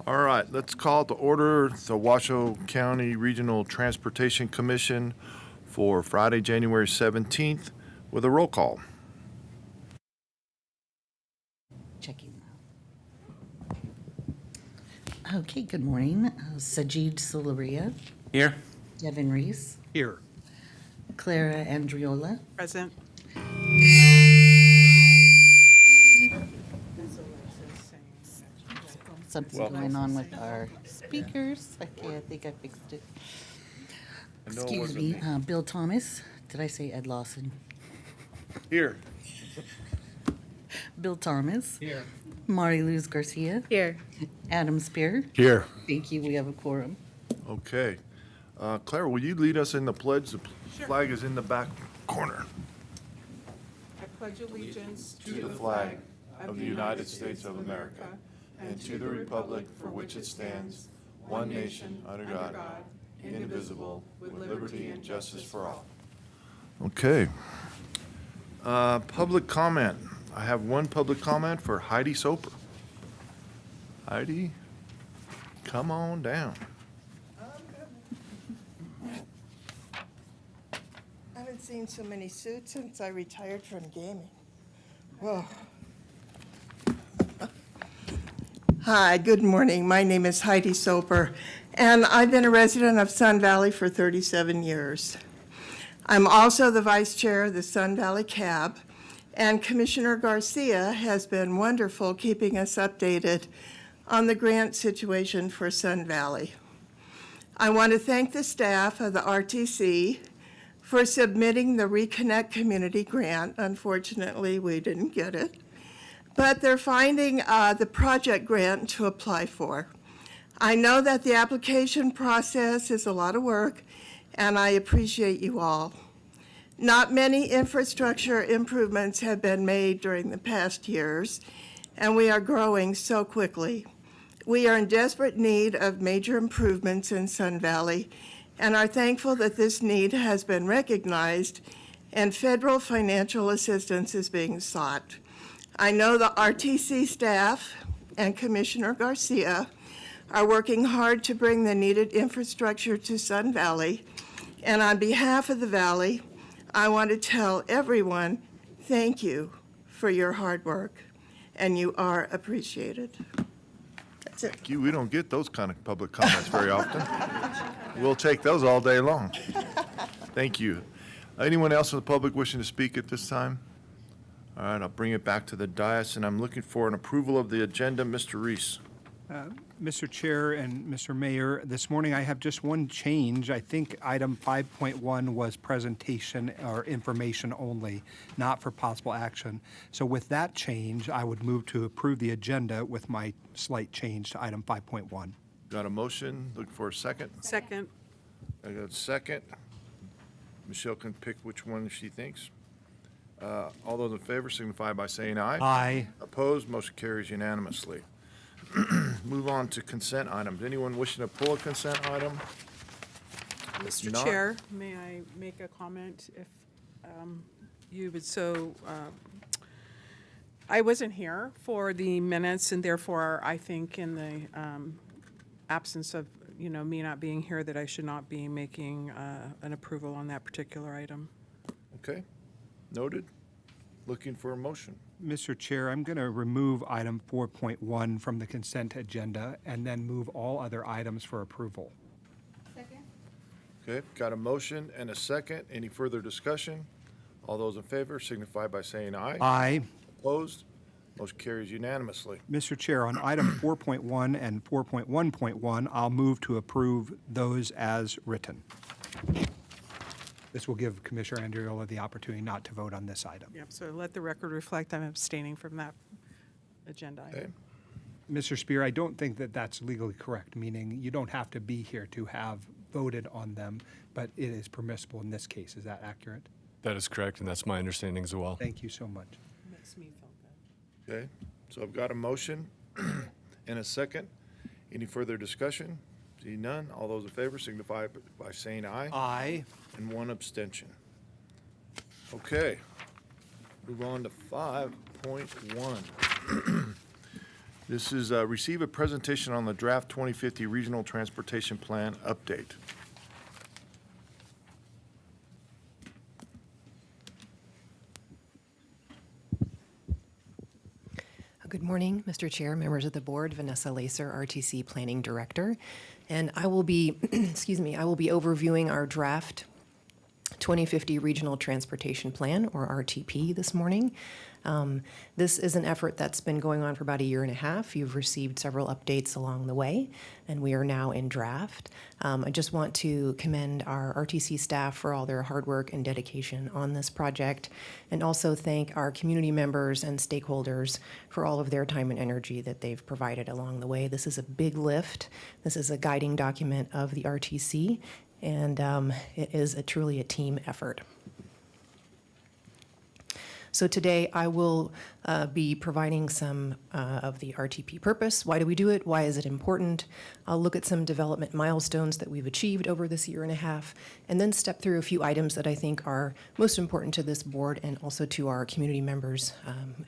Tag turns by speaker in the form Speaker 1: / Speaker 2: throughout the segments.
Speaker 1: All right, let's call to order the Washoe County Regional Transportation Commission for Friday, January 17th with a roll call.
Speaker 2: Checking. Okay, good morning. Sajid Sularia,
Speaker 3: Here.
Speaker 2: Devin Reese,
Speaker 3: Here.
Speaker 2: Clara Andriola,
Speaker 4: Present.
Speaker 2: something
Speaker 1: Well-
Speaker 2: going on with our speakers. Okay, I think I fixed it.
Speaker 1: I know it
Speaker 2: Excuse
Speaker 1: wasn't
Speaker 2: me, Bill Thomas. Did I say Ed Lawson?
Speaker 1: Here.
Speaker 2: Bill Thomas.
Speaker 3: Here.
Speaker 2: Mari Luz Garcia.
Speaker 4: Here.
Speaker 2: Adam Spear.
Speaker 1: Here.
Speaker 2: Thank you, we have a quorum.
Speaker 1: Okay. Clara, will you lead us in the pledge? The flag is in the back corner.
Speaker 4: I pledge allegiance
Speaker 1: To the flag of the United States of America and to the republic for which it stands, one nation, under God, indivisible, with liberty and justice for all. Okay. Public comment. I have one public comment for Heidi Soper. Heidi, come on down.
Speaker 5: I haven't seen so many suits since I retired from gaming. Whoa. Hi, good morning. My name is Heidi Soper, and I've been a resident of Sun Valley for 37 years. I'm also the vice chair of the Sun Valley CAB, and Commissioner Garcia has been wonderful keeping us updated on the grant situation for Sun Valley. I want to thank the staff of the RTC for submitting the Reconnect Community Grant. Unfortunately, we didn't get it, but they're finding the project grant to apply for. I know that the application process is a lot of work, and I appreciate you all. Not many infrastructure improvements have been made during the past years, and we are growing so quickly. We are in desperate need of major improvements in Sun Valley and are thankful that this need has been recognized and federal financial assistance is being sought. I know the RTC staff and Commissioner Garcia are working hard to bring the needed infrastructure to Sun Valley, and on behalf of the Valley, I want to tell everyone, thank you for your hard work, and you are appreciated. That's it.
Speaker 1: Thank you. We don't get those kind of public comments very often. We'll take those all day long. Thank you. Anyone else in the public wishing to speak at this time? All right, I'll bring it back to the dais, and I'm looking for an approval of the agenda. Mr. Reese.
Speaker 3: Mr. Chair and Mr. Mayor, this morning I have just one change. I think item 5.1 was presentation or information only, not for possible action. So with that change, I would move to approve the agenda with my slight change to item 5.1.
Speaker 1: Got a motion? Looking for a second?
Speaker 4: Second.
Speaker 1: I got a second. Michelle can pick which one she thinks. All those in favor signify by saying aye.
Speaker 3: Aye.
Speaker 1: Opposed, motion carries unanimously. Move on to consent items. Anyone wishing to pull a consent item?
Speaker 4: Mr.
Speaker 1: not-
Speaker 4: Chair, may I make a comment if you would so, I wasn't here for the minutes, and therefore I think in the absence of, me not being here, that I should not be making an approval on that particular item.
Speaker 1: Okay, noted. Looking for a motion.
Speaker 3: Mr. Chair, I'm going to remove item 4.1 from the consent agenda and then move all other items for approval.
Speaker 1: Okay, got a motion and a second. Any further discussion? All those in favor signify by saying aye.
Speaker 3: Aye.
Speaker 1: Opposed? Motion carries unanimously.
Speaker 3: Mr. Chair, on item 4.1 and 4.1.1, I'll move to approve those as written. This will give Commissioner Andriola the opportunity not to vote on this item.
Speaker 4: Yep, so let the record reflect I'm abstaining from that agenda
Speaker 1: Okay,
Speaker 4: item.
Speaker 3: Mr. Spear, I don't think that that's legally correct, meaning you don't have to be here to have voted on them, but it is permissible in this case. Is that accurate?
Speaker 6: That is correct, and that's my understanding as well.
Speaker 3: Thank you so much.
Speaker 4: Makes me feel good.
Speaker 1: okay. So I've got a motion and a second. Any further discussion? See none. All those in favor signify by saying aye.
Speaker 3: Aye.
Speaker 1: And one abstention. Okay. Move on to 5.1. This is receive a presentation on the draft 2050 Regional Transportation Plan update.
Speaker 7: Good morning, Mr. Chair, members of the board, Vanessa Lacer, RTC Planning Director. And I will be, excuse me, I will be overviewing our draft 2050 Regional Transportation Plan, or RTP, this morning. This is an effort that's been going on for about a year and a half. You've received several updates along the way, and we are now in draft. I just want to commend our RTC staff for all their hard work and dedication on this project, and also thank our community members and stakeholders for all of their time and energy that they've provided along the way. This is a big lift. This is a guiding document of the RTC, and it is truly a team effort. So today I will be providing some of the RTP purpose. Why do we do it? Why is it important? I'll look at some development milestones that we've achieved over this year and a half, and then step through a few items that I think are most important to this board and also to our community members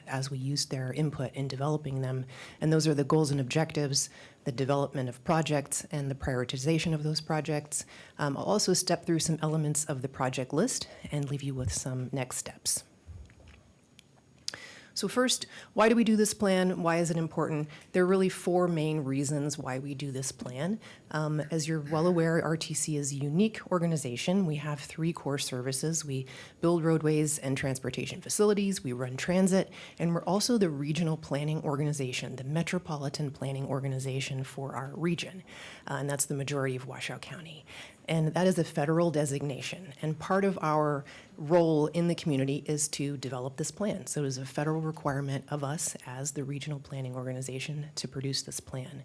Speaker 7: as we use their input in developing them. And those are the goals and objectives, the development of projects, and the prioritization of those projects. I'll also step through some elements of the project list and leave you with some next steps. So first, why do we do this plan? Why is it important? There are really four main reasons why we do this plan. As you're well aware, RTC is a unique organization. We have three core services. We build roadways and transportation facilities, we run transit, and we're also the regional planning organization, the metropolitan planning organization for our region. And that's the majority of Washoe County. And that is a federal designation. And part of our role in the community is to develop this plan. So it is a federal requirement of us as the regional planning organization to produce this plan.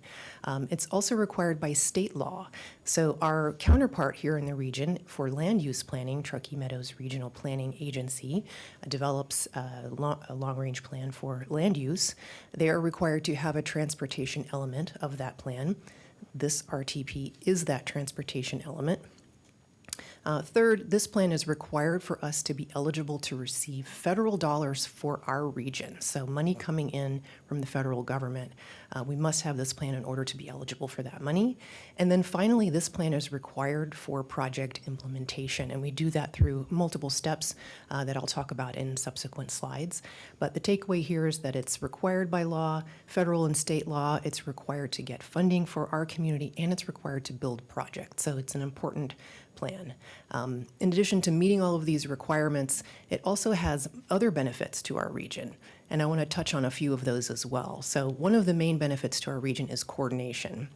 Speaker 7: It's also required by state law. So our counterpart here in the region for land use planning, Truckee Meadows Regional Planning Agency, develops a long-range plan for land use. They are required to have a transportation element of that plan. This RTP is that transportation element. Third, this plan is required for us to be eligible to receive federal dollars for our region. So money coming in from the federal government. We must have this plan in order to be eligible for that money. And then finally, this plan is required for project implementation. And we do that through multiple steps that I'll talk about in subsequent slides. But the takeaway here is that it's required by law, federal and state law. It's required to get funding for our community, and it's required to build projects. So it's an important plan. In addition to meeting all of these requirements, it also has other benefits to our region, and I want to touch on a few of those as well. So one of the main benefits to our region is coordination.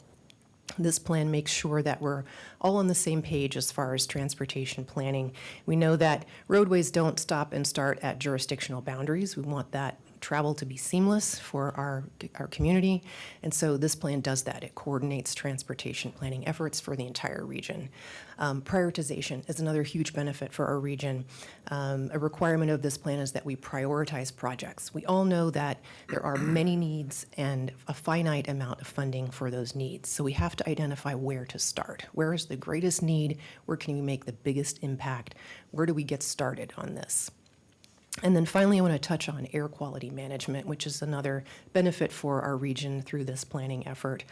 Speaker 7: This plan makes sure that we're all on the same page as far as transportation planning. We know that roadways don't stop and start at jurisdictional boundaries. We want that travel to be seamless for our community, and so this plan does that. It coordinates transportation planning efforts for the entire region. Prioritization is another huge benefit for our region. A requirement of this plan is that we prioritize projects. We all know that there are many needs and a finite amount of funding for those needs, so we have to identify where to start. Where is the greatest need? Where can we make the biggest impact? Where do we get started on this? And then finally, I want to touch on air quality management, which is another benefit for our region through this planning effort.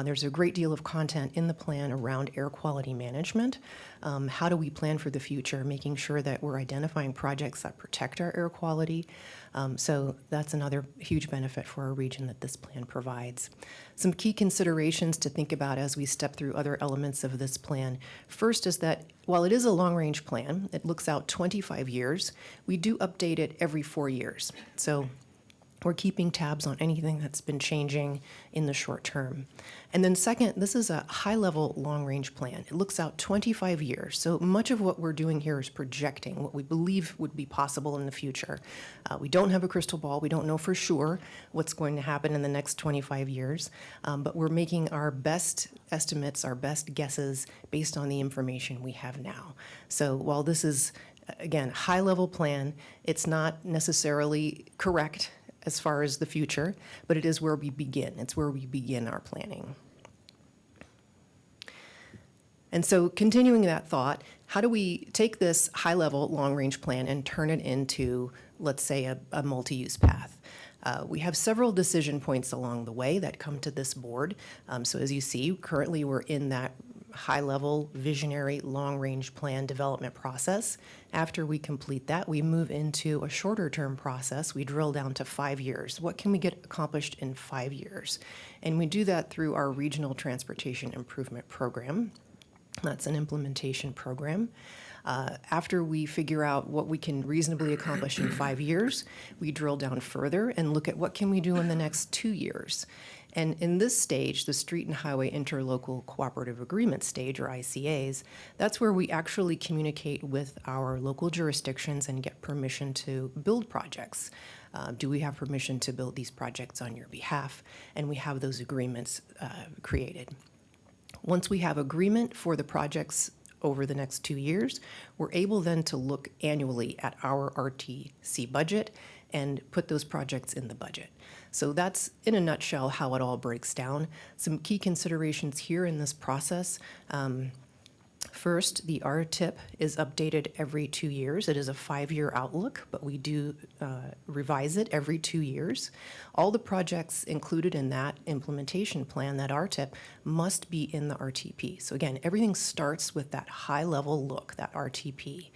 Speaker 7: There's a great deal of content in the plan around air quality management. How do we plan for the future, making sure that we're identifying projects that protect our air quality. So that's another huge benefit for our region that this plan provides. Some key considerations to think about as we step through other elements of this plan. First is that while it is a long-range plan, it looks out 25 years, we do update it every 4 years. So we're keeping tabs on anything that's been changing in the short term. And then second, this is a high-level long-range plan. It looks out 25 years. So much of what we're doing here is projecting what we believe would be possible in the future. We don't have a crystal ball. We don't know for sure what's going to happen in the next 25 years. But we're making our best estimates, our best guesses based on the information we have now. So while this is, again, high-level plan, it's not necessarily correct as far as the future, but it is where we begin. It's where we begin our planning. And so continuing that thought, how do we take this high-level long-range plan and turn it into let's say, a multi-use path. We have several decision points along the way that come to this board. So as you see, currently we're in that high-level visionary long-range plan development process. After we complete that, we move into a shorter-term process. We drill down to 5 years. What can we get accomplished in 5 years? And we do that through our Regional Transportation Improvement Program. That's an implementation program. After we figure out what we can reasonably accomplish in 5 years, we drill down further and look at what can we do in the next 2 years. And in this stage, the Street and Highway Interlocal Cooperative Agreement stage, or ICAs, that's where we actually communicate with our local jurisdictions and get permission to build projects. Do we have permission to build these projects on your behalf? And we have those agreements created. Once we have agreement for the projects over the next 2 years, we're able then to look annually at our RTC budget and put those projects in the budget. So that's, in a nutshell, how it all breaks down. Some key considerations here in this process. First, the RTIP is updated every 2 years. It is a 5-year outlook, but we do revise it every 2 years. All the projects included in that implementation plan, that RTIP, must be in the RTP. So again, everything starts with that high-level look, that RTP.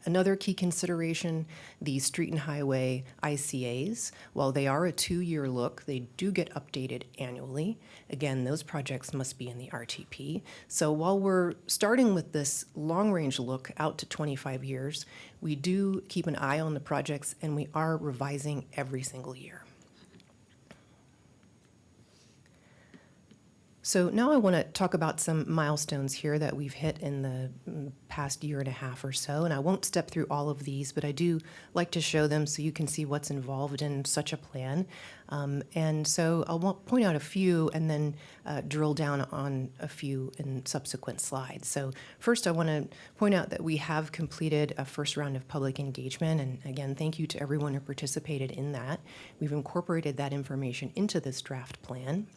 Speaker 7: Another key consideration, the street and highway ICAs, while they are a 2-year look, they do get updated annually. Again, those projects must be in the RTP. So while we're starting with this long-range look out to 25 years, we do keep an eye on the projects, and we are revising every single year. So now I want to talk about some milestones here that we've hit in the past year and a half or so, and I won't step through all of these, but I do like to show them so you can see what's involved in such a plan. And so I'll point out a few and then drill down on a few in subsequent slides. So first I want to point out that we have completed a first round of public engagement, and again, thank you to everyone who participated in that. We've incorporated that information into this draft plan.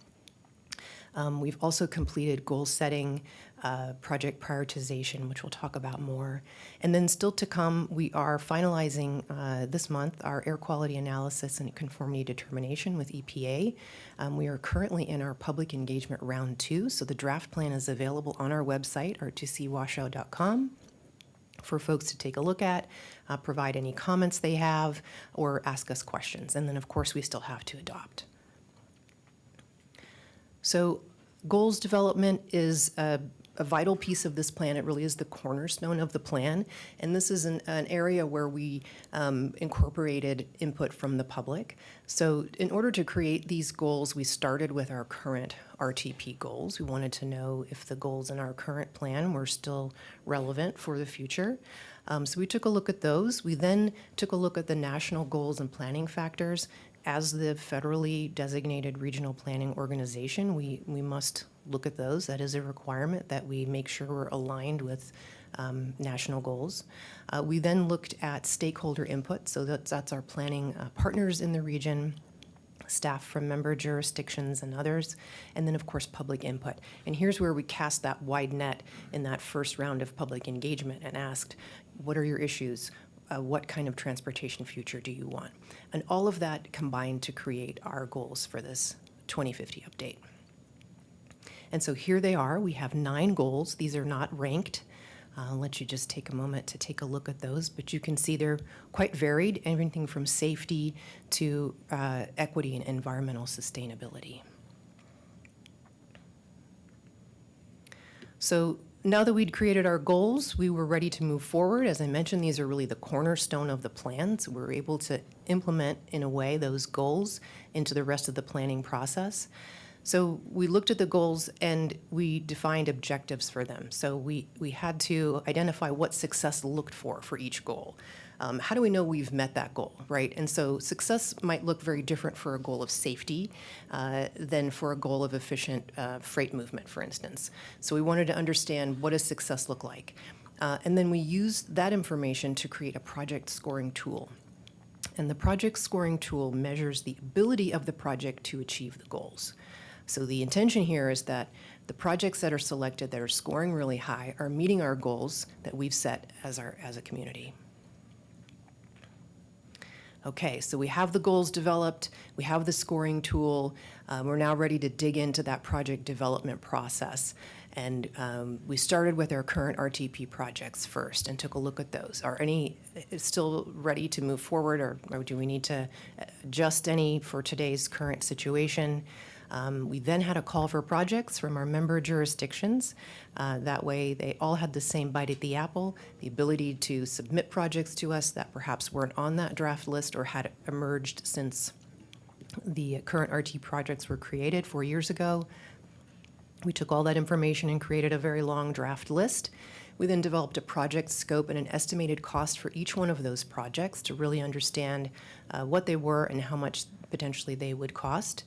Speaker 7: We've also completed goal setting, project prioritization, which we'll talk about more. And then still to come, we are finalizing this month our air quality analysis and conformity determination with EPA. We are currently in our public engagement round 2, so the draft plan is available on our website, r2cwashoe.com, for folks to take a look at, provide any comments they have, or ask us questions. And then, of course, we still have to adopt. So goals development is a vital piece of this plan. It really is the cornerstone of the plan. And this is an area where we incorporated input from the public. So in order to create these goals, we started with our current RTP goals. We wanted to know if the goals in our current plan were still relevant for the future. So we took a look at those. We then took a look at the national goals and planning factors. As the federally designated regional planning organization, we must look at those. That is a requirement that we make sure we're aligned with national goals. We then looked at stakeholder input, so that's our planning partners in the region, staff from member jurisdictions and others, and then of course public input. And here's where we cast that wide net in that first round of public engagement and asked, what are your issues? What kind of transportation future do you want? And all of that combined to create our goals for this 2050 update. And so here they are. We have 9 goals. These are not ranked. I'll let you just take a moment to take a look at those, but you can see they're quite varied, everything from safety to equity and environmental sustainability. So now that we'd created our goals, we were ready to move forward. As I mentioned, these are really the cornerstone of the plan, so we're able to implement, in a way, those goals into the rest of the planning process. So we looked at the goals and we defined objectives for them. So we had to identify what success looked for each goal. How do we know we've met that goal, right? And so success might look very different for a goal of safety than for a goal of efficient freight movement, for instance. So we wanted to understand, what does success look like? And then we used that information to create a project scoring tool. And the project scoring tool measures the ability of the project to achieve the goals. So the intention here is that the projects that are selected that are scoring really high are meeting our goals that we've set as a community. Okay, so we have the goals developed, we have the scoring tool, we're now ready to dig into that project development process. And we started with our current RTP projects first and took a look at those. Are any still ready to move forward, or do we need to adjust any for today's current situation? We then had a call for projects from our member jurisdictions. That way, they all had the same bite at the apple, the ability to submit projects to us that perhaps weren't on that draft list or had emerged since the current RT projects were created 4 years ago. We took all that information and created a very long draft list. We then developed a project scope and an estimated cost for each one of those projects to really understand what they were and how much potentially they would cost.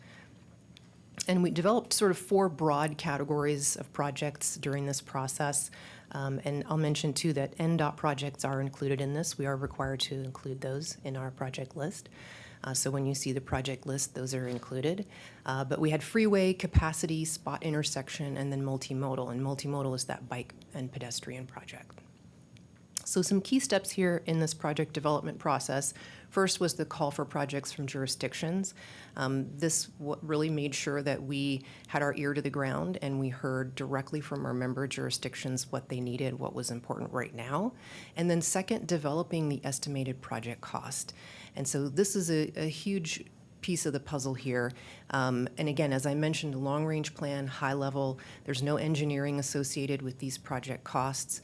Speaker 7: And we developed sort of 4 broad categories of projects during this process. And I'll mention too that NDOT projects are included in this. We are required to include those in our project list. So when you see the project list, those are included. But we had freeway, capacity, spot intersection, and then multimodal. And multimodal is that bike and pedestrian project. So some key steps here in this project development process. First was the call for projects from jurisdictions. This really made sure that we had our ear to the ground and we heard directly from our member jurisdictions what they needed, what was important right now. And then second, developing the estimated project cost. And so this is a huge piece of the puzzle here. And again, as I mentioned, a long-range plan, high level, there's no engineering associated with these project costs.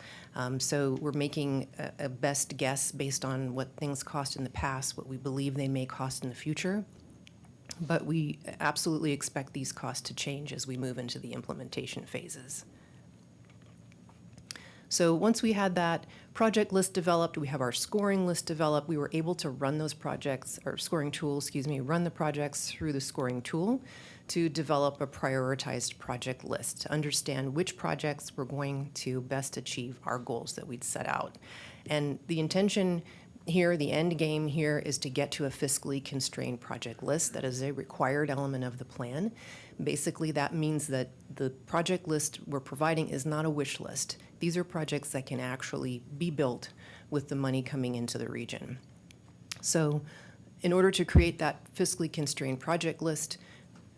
Speaker 7: So we're making a best guess based on what things cost in the past, what we believe they may cost in the future. But we absolutely expect these costs to change as we move into the implementation phases. So once we had that project list developed, we have our scoring list developed, we were able to run those projects, or scoring tool, run the projects through the scoring tool to develop a prioritized project list to understand which projects were going to best achieve our goals that we'd set out. And the intention here, the end game here, is to get to a fiscally constrained project list. That is a required element of the plan. Basically, that means that the project list we're providing is not a wish list. These are projects that can actually be built with the money coming into the region. So in order to create that fiscally constrained project list,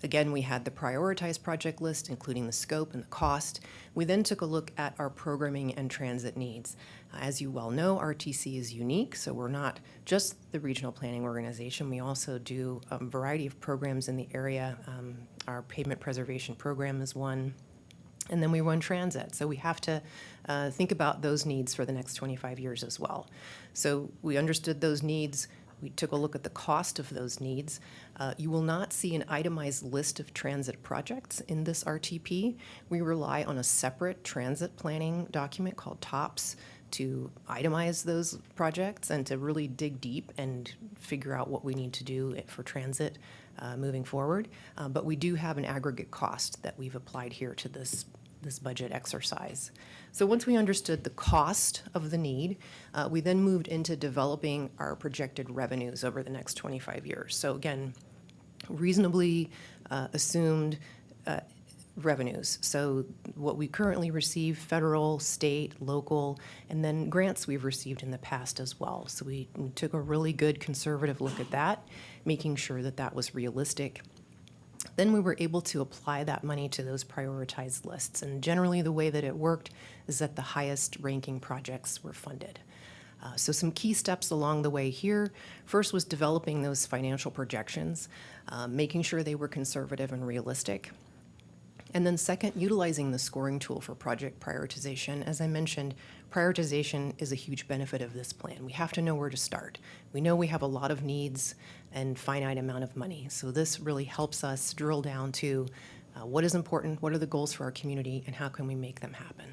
Speaker 7: again, we had the prioritized project list, including the scope and the cost. We then took a look at our programming and transit needs. As you well know, RTC is unique, so we're not just the regional planning organization. We also do a variety of programs in the area. Our pavement preservation program is one. And then we run transit. So we have to think about those needs for the next 25 years as well. So we understood those needs. We took a look at the cost of those needs. You will not see an itemized list of transit projects in this RTP. We rely on a separate transit planning document called TOPS to itemize those projects and to really dig deep and figure out what we need to do for transit moving forward. But we do have an aggregate cost that we've applied here to this budget exercise. So once we understood the cost of the need, we then moved into developing our projected revenues over the next 25 years. So again, reasonably assumed revenues. So what we currently receive, federal, state, local, and then grants we've received in the past as well. So we took a really good conservative look at that, making sure that that was realistic. Then we were able to apply that money to those prioritized lists. And generally the way that it worked is that the highest ranking projects were funded. So some key steps along the way here. First was developing those financial projections, making sure they were conservative and realistic. And then second, utilizing the scoring tool for project prioritization. As I mentioned, prioritization is a huge benefit of this plan. We have to know where to start. We know we have a lot of needs and finite amount of money. So this really helps us drill down to what is important, what are the goals for our community, and how can we make them happen.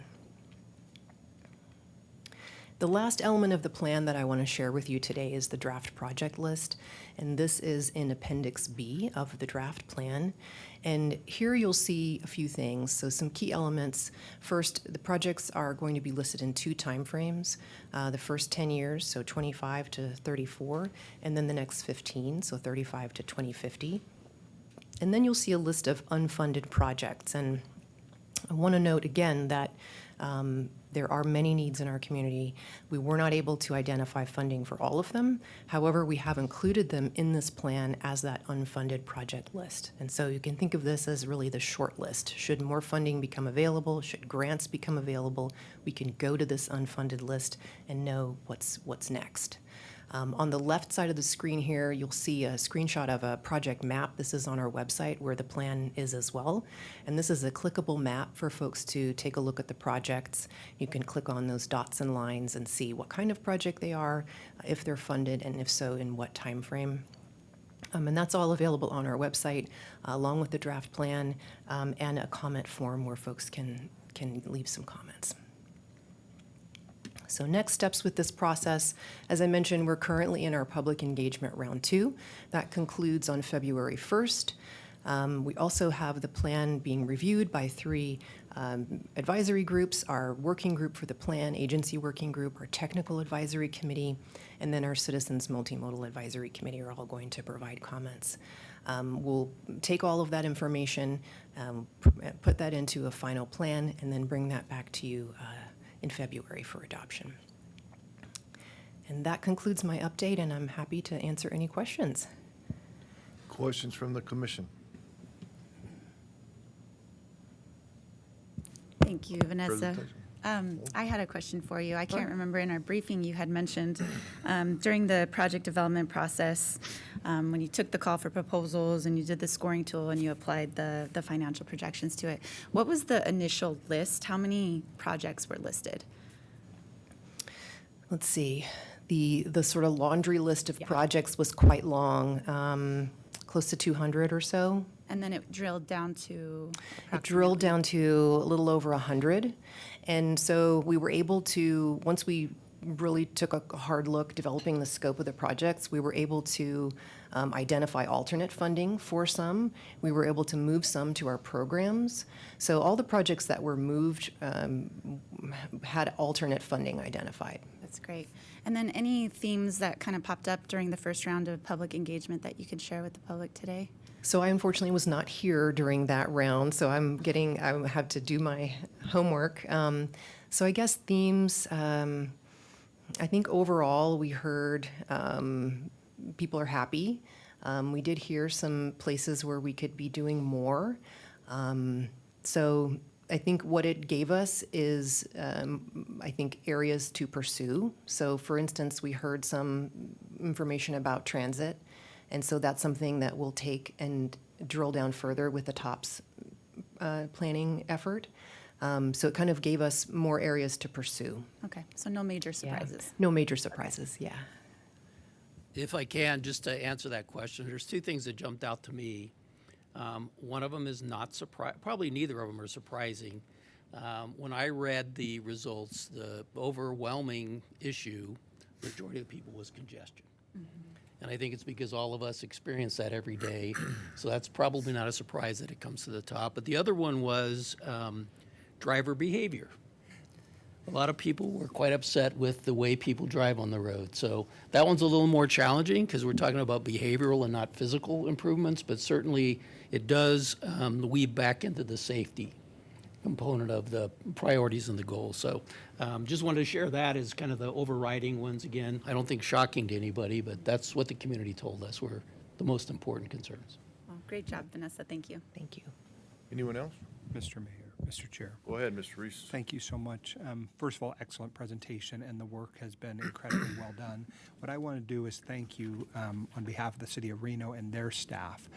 Speaker 7: The last element of the plan that I want to share with you today is the draft project list, and this is in Appendix B of the draft plan. And here you'll see a few things. So some key elements. First, the projects are going to be listed in 2 timeframes. The first 10 years, so 25 to 34, and then the next 15, so 35 to 2050. And then you'll see a list of unfunded projects. And I want to note again that there are many needs in our community. We were not able to identify funding for all of them. However, we have included them in this plan as that unfunded project list. And so you can think of this as really the short list. Should more funding become available, should grants become available, we can go to this unfunded list and know what's next. On the left side of the screen here, you'll see a screenshot of a project map. This is on our website where the plan is as well. And this is a clickable map for folks to take a look at the projects. You can click on those dots and lines and see what kind of project they are, if they're funded, and if so, in what time frame. And that's all available on our website, along with the draft plan and a comment form where folks can leave some comments. So next steps with this process, as I mentioned, we're currently in our public engagement round 2. That concludes on February 1st. We also have the plan being reviewed by 3 advisory groups, our working group for the plan, agency working group, our technical advisory committee, and then our citizens multimodal advisory committee are all going to provide comments. We'll take all of that information, put that into a final plan, and then bring that back to you in February for adoption. And that concludes my update, and I'm happy to answer any questions.
Speaker 1: Questions from the commission?
Speaker 8: Thank you, Vanessa.
Speaker 1: Presentation.
Speaker 8: I had a question for you. I can't remember, in our briefing, you had mentioned during the project development process, when you took the call for proposals and you did the scoring tool and you applied the financial projections to it, what was the initial list? How many projects were listed?
Speaker 7: Let's see. The sort of laundry list of projects was quite long, close to 200 or so.
Speaker 8: And then it drilled down to
Speaker 7: It drilled down to a little over 100. And so we were able to, once we really took a hard look developing the scope of the projects, we were able to identify alternate funding for some. We were able to move some to our programs. So all the projects that were moved had alternate funding identified.
Speaker 8: That's great. And then any themes that kind of popped up during the first round of public engagement that you could share with the public today?
Speaker 7: So I unfortunately was not here during that round, so I have to do my homework. So I guess themes, I think overall we heard people are happy. We did hear some places where we could be doing more. So I think what it gave us is, I think, areas to pursue. So for instance, we heard some information about transit. And so that's something that we'll take and drill down further with the TOPS planning effort. So it kind of gave us more areas to pursue.
Speaker 8: Okay, so no major
Speaker 7: Yeah.
Speaker 8: surprises.
Speaker 7: No major surprises, yeah.
Speaker 9: If I can, just to answer that question, there's 2 things that jumped out to me. One of them is not probably neither of them are surprising. When I read the results, the overwhelming issue, majority of the people, was congestion. And I think it's because all of us experience that every day. So that's probably not a surprise that it comes to the top. But the other one was driver behavior. A lot of people were quite upset with the way people drive on the road. So that one's a little more challenging because we're talking about behavioral and not physical improvements, but certainly it does weave back into the safety component of the priorities and the goals. So just wanted to share that as kind of the overriding ones. Again, I don't think shocking to anybody, but that's what the community told us were the most important concerns.
Speaker 8: Well, great job, Vanessa. Thank you.
Speaker 7: Thank you.
Speaker 1: Anyone else?
Speaker 3: Mr. Mayor, Mr. Chair.
Speaker 1: Go ahead, Mr. Reese.
Speaker 3: Thank you so much. First of all, excellent presentation, and the work has been incredibly well done. What I want to do is thank you on behalf of the City of Reno and their staff.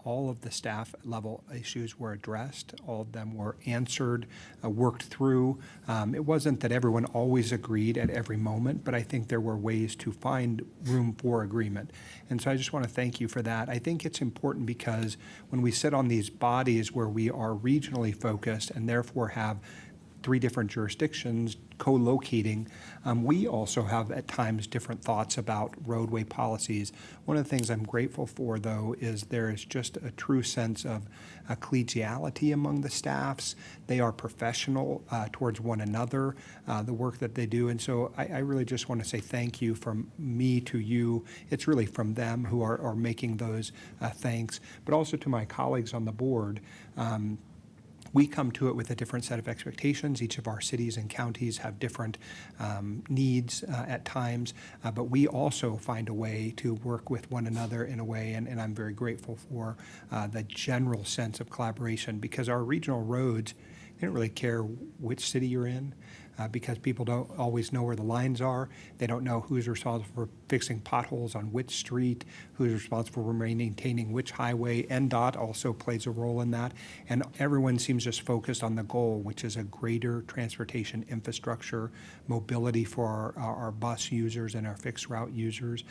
Speaker 3: All of the staff level issues were addressed. All of them were answered, worked through. It wasn't that everyone always agreed at every moment, but I think there were ways to find room for agreement. And so I just want to thank you for that. I think it's important because when we sit on these bodies where we are regionally focused and therefore have 3 different jurisdictions co-locating, we also have at times different thoughts about roadway policies. One of the things I'm grateful for, though, is there is just a true sense of collegiality among the staffs. They are professional towards one another, the work that they do. And so I really just want to say thank you from me to you. It's really from them who are making those thanks, but also to my colleagues on the board. We come to it with a different set of expectations. Each of our cities and counties have different needs at times, but we also find a way to work with one another in a way, and I'm very grateful for the general sense of collaboration, because our regional roads, they don't really care which city you're in, because people don't always know where the lines are. They don't know who's responsible for fixing potholes on which street, who's responsible for maintaining which highway. NDOT also plays a role in that. And everyone seems just focused on the goal, which is a greater transportation infrastructure, mobility for our bus users and our fixed route users,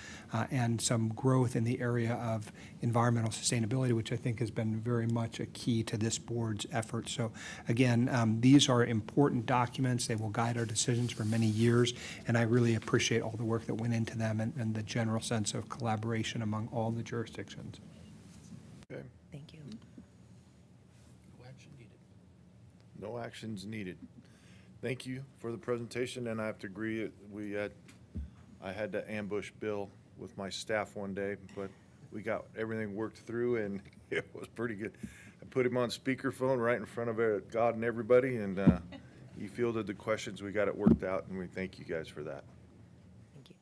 Speaker 3: and some growth in the area of environmental sustainability, which I think has been very much a key to this board's efforts. So again, these are important documents. They will guide our decisions for many years, and I really appreciate all the work that went into them and the general sense of collaboration among all the jurisdictions.
Speaker 1: Okay.
Speaker 7: Thank you.
Speaker 9: No action needed.
Speaker 1: No actions needed. Thank you for the presentation, and I have to agree, I had to ambush Bill with my staff one day, but we got everything worked through, and it was pretty good. I put him on speakerphone right in front of God and everybody, and he fielded the questions. We got it worked out, and we thank you guys for that.
Speaker 7: Thank you.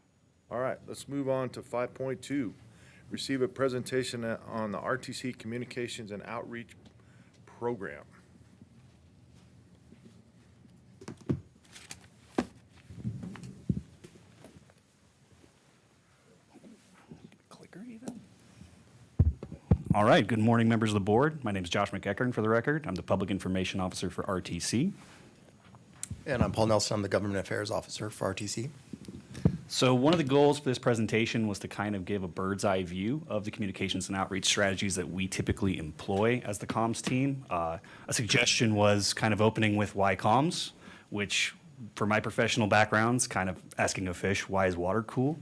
Speaker 1: All right, let's move on to 5.2. Receive a presentation on the RTC Communications and Outreach Program.
Speaker 10: Clicker even? All right, good morning, members of the board. My name is Josh McEachern, for the record. I'm the Public Information Officer for RTC.
Speaker 11: And I'm Paul Nelson. I'm the Government Affairs Officer for RTC.
Speaker 10: So one of the goals for this presentation was to kind of give a bird's eye view of the communications and outreach strategies that we typically employ as the comms team. A suggestion was kind of opening with why comms, which for my professional background's kind of asking a fish, why is water cool?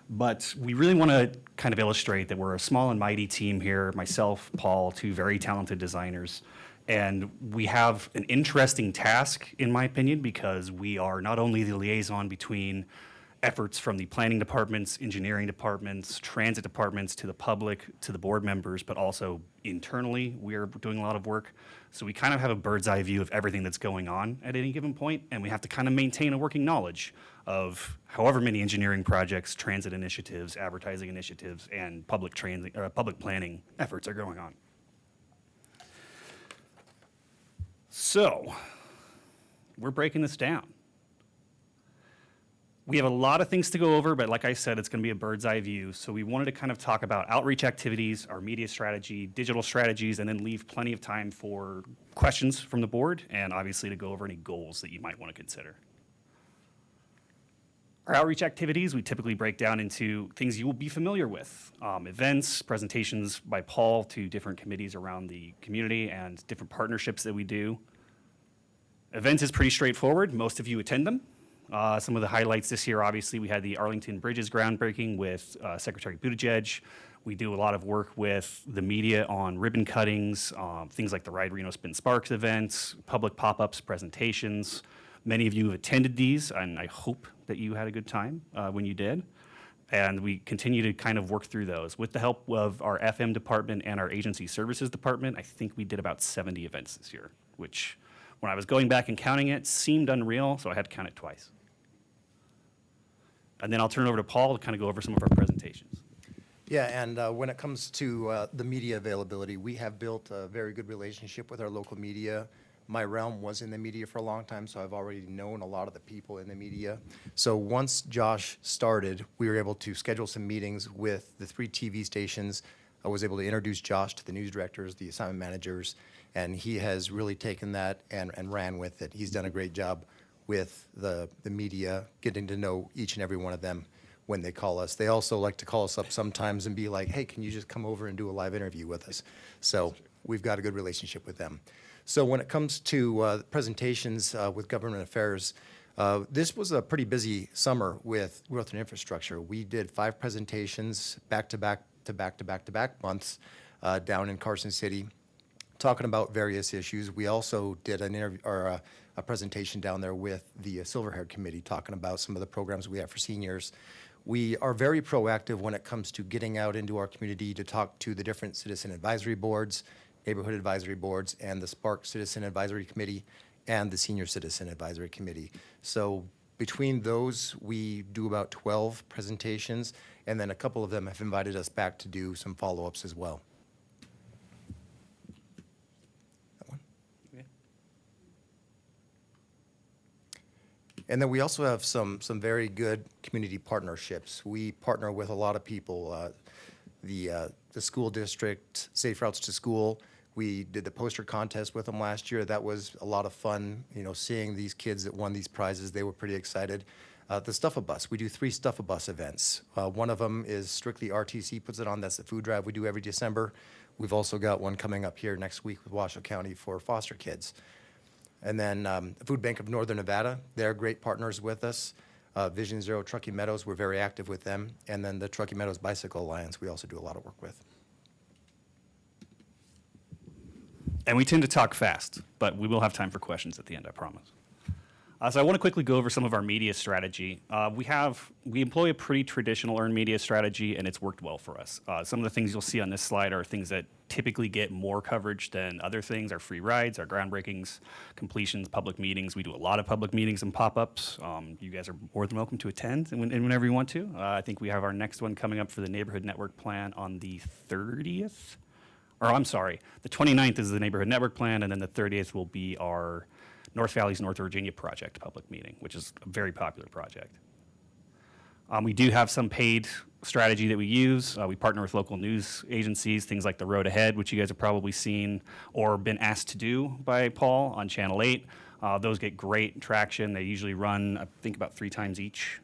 Speaker 10: But we really want to kind of illustrate that we're a small and mighty team here, myself, Paul, two very talented designers. And we have an interesting task, in my opinion, because we are not only the liaison between efforts from the planning departments, engineering departments, transit departments, to the public, to the board members, but also internally, we are doing a lot of work. So we kind of have a bird's eye view of everything that's going on at any given point, and we have to kind of maintain a working knowledge of however many engineering projects, transit initiatives, advertising initiatives, and public planning efforts are going on. So, we're breaking this down. We have a lot of things to go over, but like I said, it's going to be a bird's eye view. So we wanted to kind of talk about outreach activities, our media strategy, digital strategies, and then leave plenty of time for questions from the board, and obviously to go over any goals that you might want to consider. Our outreach activities, we typically break down into things you will be familiar with. Events, presentations by Paul to different committees around the community, and different partnerships that we do. Events is pretty straightforward. Most of you attend them. Some of the highlights this year, obviously, we had the Arlington Bridges groundbreaking with Secretary Buttigieg. We do a lot of work with the media on ribbon cuttings, things like the Ride Reno Spin Sparks events, public pop-ups, presentations. Many of you have attended these, and I hope that you had a good time when you did. And we continue to kind of work through those. With the help of our FM department and our agency services department, I think we did about 70 events this year, which when I was going back and counting it, seemed unreal, so I had to count it twice. And then I'll turn it over to Paul to kind of go over some of our presentations.
Speaker 11: Yeah, and when it comes to the media availability, we have built a very good relationship with our local media. My realm was in the media for a long time, so I've already known a lot of the people in the media. So once Josh started, we were able to schedule some meetings with the 3 TV stations. I was able to introduce Josh to the news directors, the assignment managers, and he has really taken that and ran with it. He's done a great job with the media, getting to know each and every one of them when they call us. They also like to call us up sometimes and be like, hey, can you just come over and do a live interview with us? So we've got a good relationship with them. So when it comes to presentations with government affairs, this was a pretty busy summer with growth and infrastructure. We did 5 presentations back-to-back months down in Carson City, talking about various issues. We also did an interview or a presentation down there with the Silver Hair Committee, talking about some of the programs we have for seniors. We are very proactive when it comes to getting out into our community to talk to the different citizen advisory boards neighborhood advisory boards, and the Spark Citizen Advisory Committee, and the Senior Citizen Advisory Committee. So between those, we do about 12 presentations, and then a couple of them have invited us back to do some follow-ups as well. That one? And then we also have some very good community partnerships. We partner with a lot of people. The school district, Safe Routes to School, we did the poster contest with them last year. That was a lot of fun, you know, seeing these kids that won these prizes. They were pretty excited. The Stuff-A-Bus, we do 3 Stuff-A-Bus events. One of them is strictly RTC puts it on. That's the food drive we do every December. We've also got one coming up here next week with Washoe County for foster kids. And then the Food Bank of Northern Nevada, they're great partners with us. Vision Zero Truckee Meadows, we're very active with them. And then the Truckee Meadows Bicycle Alliance, we also do a lot of work with.
Speaker 10: And we tend to talk fast, but we will have time for questions at the end, I promise. So I want to quickly go over some of our media strategy. We employ a pretty traditional earned media strategy, and it's worked well for us. Some of the things you'll see on this slide are things that typically get more coverage than other things, our free rides, our groundbreakings, completions, public meetings. We do a lot of public meetings and pop-ups. You guys are more than welcome to attend and whenever you want to. I think we have our next one coming up for the Neighborhood Network Plan on the 30th. Or I'm sorry, the 29th is the Neighborhood Network Plan, and then the 30th will be our North Valley's North Virginia Project public meeting, which is a very popular project. We do have some paid strategy that we use. We partner with local news agencies, things like The Road Ahead, which you guys have probably seen or been asked to do by Paul on Channel 8. Those get great traction. They usually run, I think, about 3 times each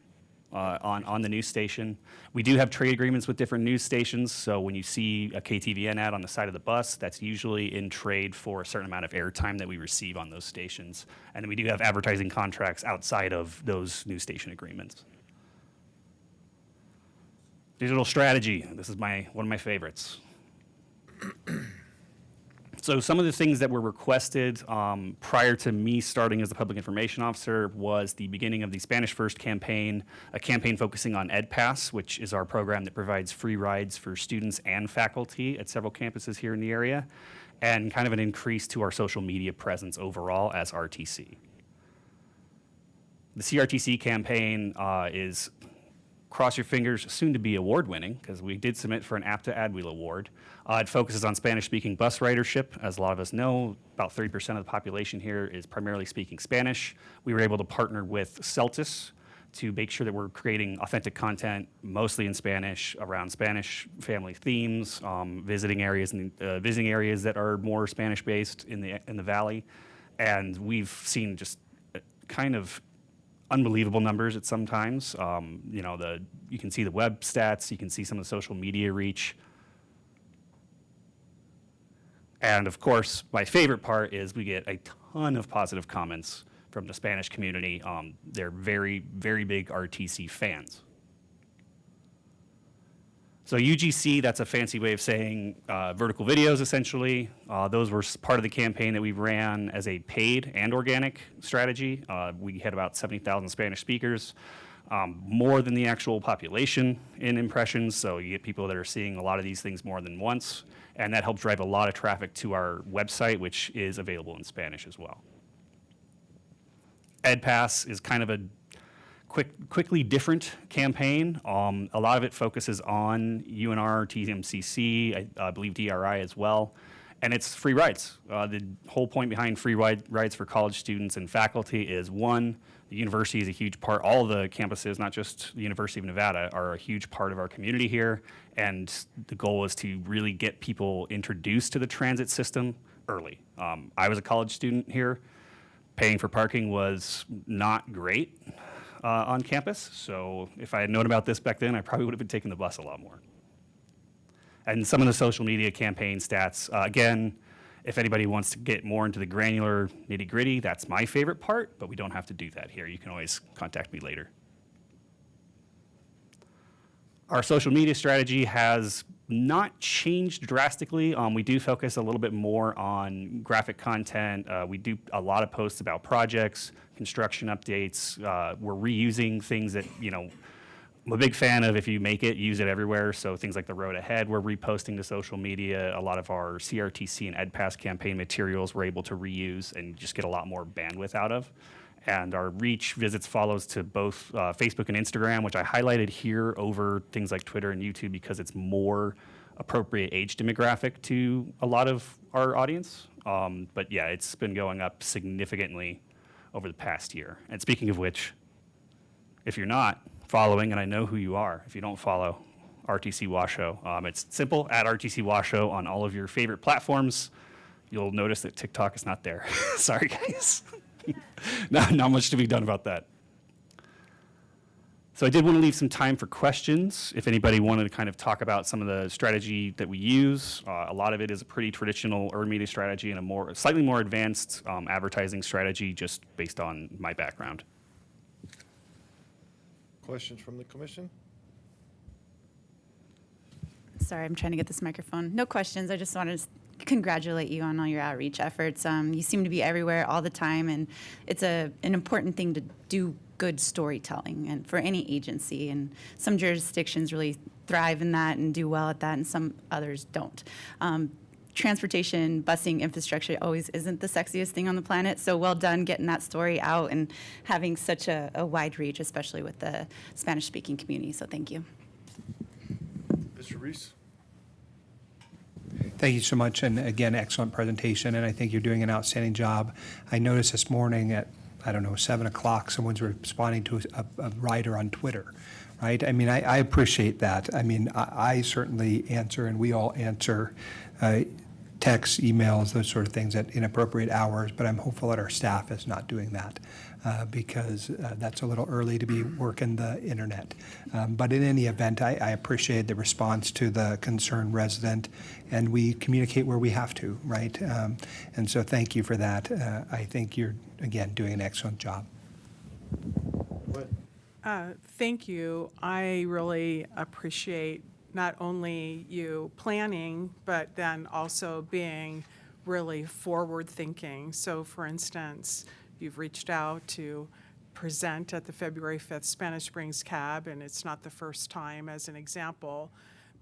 Speaker 10: on the news station. We do have trade agreements with different news stations, so when you see a KTVN ad on the side of the bus, that's usually in trade for a certain amount of airtime that we receive on those stations. And then we do have advertising contracts outside of those news station agreements. Digital strategy, this is one of my favorites. So some of the things that were requested prior to me starting as the public information officer was the beginning of the Spanish First campaign, a campaign focusing on EdPass, which is our program that provides free rides for students and faculty at several campuses here in the area, and kind of an increase to our social media presence overall as RTC. The CRTC campaign is, cross your fingers, soon to be award winning, because we did submit for an APTA AdWheel Award. It focuses on Spanish-speaking bus ridership. As a lot of us know, about 30% of the population here is primarily speaking Spanish. We were able to partner with Celtis to make sure that we're creating authentic content, mostly in Spanish, around Spanish family themes, visiting areas that are more Spanish-based in the valley. And we've seen just kind of unbelievable numbers at some times. You can see the web stats, you can see some of the social media reach. And of course, my favorite part is we get a ton of positive comments from the Spanish community. They're very, very big RTC fans. So UGC, that's a fancy way of saying vertical videos, essentially. Those were part of the campaign that we ran as a paid and organic strategy. We had about 70,000 Spanish speakers, more than the actual population in impressions. So you get people that are seeing a lot of these things more than once. And that helps drive a lot of traffic to our website, which is available in Spanish as well. EdPass is kind of a quickly different campaign. A lot of it focuses on UNR, TMCC, I believe DRI as well, and it's free rides. The whole point behind free rides for college students and faculty is, one, the university is a huge part, all the campuses, not just the University of Nevada, are a huge part of our community here, and the goal is to really get people introduced to the transit system early. I was a college student here. Paying for parking was not great on campus, so if I had known about this back then, I probably would have been taking the bus a lot more. And some of the social media campaign stats, again, if anybody wants to get more into the granular nitty-gritty, that's my favorite part, but we don't have to do that here. You can always contact me later. Our social media strategy has not changed drastically. We do focus a little bit more on graphic content. We do a lot of posts about projects, construction updates. We're reusing things that, I'm a big fan of if you make it, use it everywhere. So things like the road ahead, we're reposting to social media. A lot of our CRTC and EdPass campaign materials we're able to reuse and just get a lot more bandwidth out of. And our reach, visits, follows to both Facebook and Instagram, which I highlighted here over things like Twitter and YouTube because it's more appropriate age demographic to a lot of our audience. But yeah, it's been going up significantly over the past year. And speaking of which, if you're not following, and I know who you are, if you don't follow RTC Washoe, it's simple, at RTC Washoe on all of your favorite platforms. You'll notice that TikTok is not there. Sorry, guys. Not much to be done about that. So I did want to leave some time for questions. If anybody wanted to kind of talk about some of the strategy that we use, a lot of it is a pretty traditional earned media strategy and a slightly more advanced advertising strategy just based on my background.
Speaker 1: Questions from the commission?
Speaker 8: Sorry, I'm trying to get this microphone. No questions. I just wanted to congratulate you on all your outreach efforts. You seem to be everywhere all the time, and it's an important thing to do good storytelling and for any agency. And some jurisdictions really thrive in that and do well at that, and some others don't. Transportation, busing, infrastructure always isn't the sexiest thing on the planet. So well done getting that story out and having such a wide reach, especially with the Spanish-speaking community. So thank you.
Speaker 1: Mr. Reese?
Speaker 3: Thank you so much, and again, excellent presentation, and I think you're doing an outstanding job. I noticed this morning at, 7 o'clock, someone's responding to a writer on Twitter, right? I mean, I appreciate that. I mean, I certainly answer, and we all answer texts, emails, those sort of things at inappropriate hours, but I'm hopeful that our staff is not doing that because that's a little early to be working the internet. But in any event, I appreciate the response to the concerned resident, and we communicate where we have to, right? And so thank you for that. I think you're, again, doing an excellent job.
Speaker 4: Thank you. I really appreciate not only you planning, but then also being really forward-thinking. So, for instance, you've reached out to present at the February 5th Spanish Springs Cab, and it's not the first time as an example,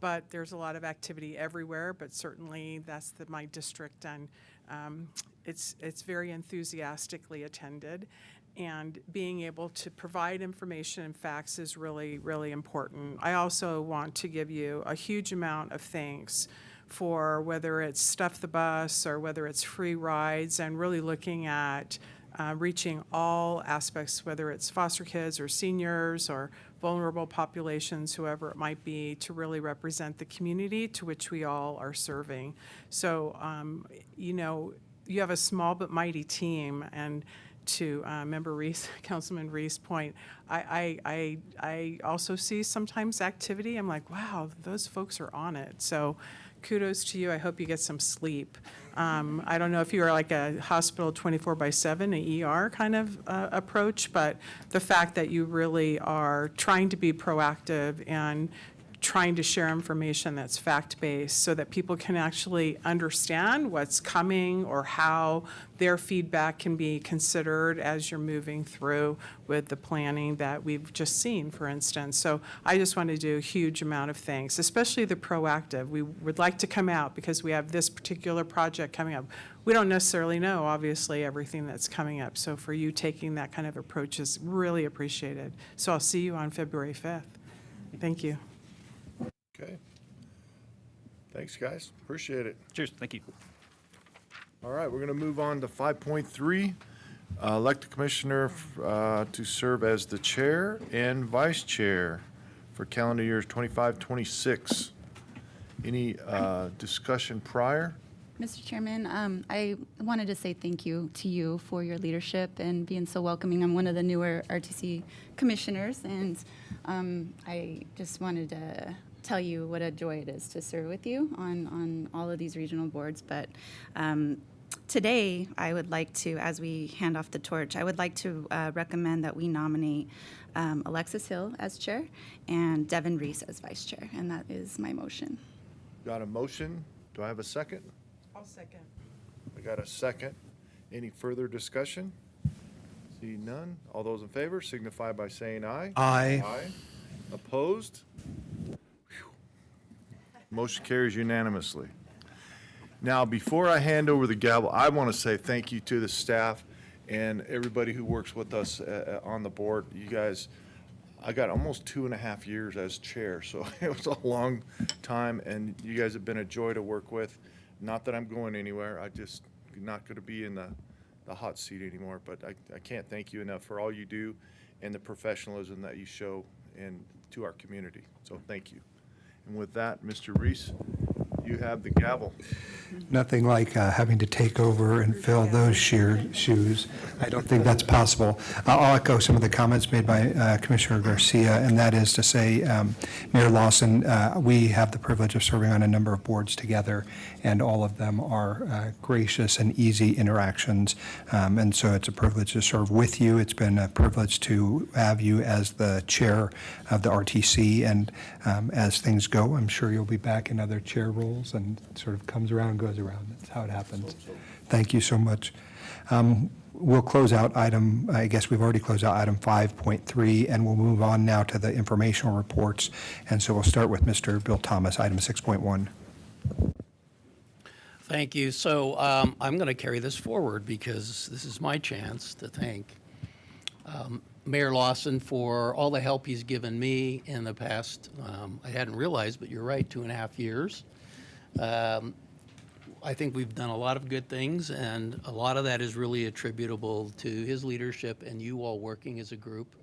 Speaker 4: but there's a lot of activity everywhere, but certainly that's my district, and it's very enthusiastically attended. And being able to provide information and facts is really, really important. I also want to give you a huge amount of thanks for whether it's Stuff the Bus or whether it's free rides, and really looking at reaching all aspects, whether it's foster kids or seniors or vulnerable populations, whoever it might be, to really represent the community to which we all are serving. So, you have a small but mighty team, and to Member Reese, Councilman Reese point, I also see sometimes activity. I'm like, wow, those folks are on it. So kudos to you. I hope you get some sleep. I don't know if you are like a hospital 24/7, an ER kind of approach, but the fact that you really are trying to be proactive and trying to share information that's fact-based so that people can actually understand what's coming or how their feedback can be considered as you're moving through with the planning that we've just seen, for instance. So I just want to do a huge amount of thanks, especially the proactive. We would like to come out because we have this particular project coming up. We don't necessarily know, obviously, everything that's coming up. So for you taking that kind of approach is really appreciated. So I'll see you on February 5th. Thank you.
Speaker 1: Okay. Thanks, guys. Appreciate it.
Speaker 10: Cheers. Thank you.
Speaker 1: All right, we're going to move on to 5.3. Elect a commissioner to serve as the chair and vice chair for calendar years 25-26. Any discussion prior?
Speaker 8: Mr. Chairman, I wanted to say thank you to you for your leadership and being so welcoming. I'm one of the newer RTC commissioners, and I just wanted to tell you what a joy it is to serve with you on all of these regional boards. But today, I would like to, as we hand off the torch, I would like to recommend that we nominate Alexis Hill as chair and Devin Reese as vice chair, and that is my motion.
Speaker 1: Got a motion? Do I have a second?
Speaker 4: I'll second.
Speaker 1: I got a second. Any further discussion? See none. All those in favor signify by saying aye.
Speaker 3: Aye.
Speaker 1: Aye. Opposed? Phew. Motion carries unanimously. Now, before I hand over the gavel, I want to say thank you to the staff and everybody who works with us on the board. You guys, I got almost 2.5 years as chair, so it was a long time, and you guys have been a joy to work with. Not that I'm going anywhere, I just not going to be in the hot seat anymore, but I can't thank you enough for all you do and the professionalism that you show to our community. So thank you. And with that, Mr. Reese, you have the gavel.
Speaker 3: Nothing like having to take over and fill those shoes. I don't think that's possible. I'll echo some of the comments made by Commissioner Garcia, and that is to say, Mayor Lawson, we have the privilege of serving on a number of boards together, and all of them are gracious and easy interactions. And so it's a privilege to serve with you. It's been a privilege to have you as the chair of the RTC, and as things go, I'm sure you'll be back in other chair roles, and it sort of comes around, goes around. That's how it happens. Thank you so much. We'll close out I guess we've already closed out item 5.3, and we'll move on now to the informational reports. And so we'll start with Mr. Bill Thomas, item 6.1.
Speaker 9: Thank you. So I'm going to carry this forward because this is my chance to thank Mayor Lawson for all the help he's given me in the past. I hadn't realized, but you're right, 2.5 years. I think we've done a lot of good things, and a lot of that is really attributable to his leadership and you all working as a group.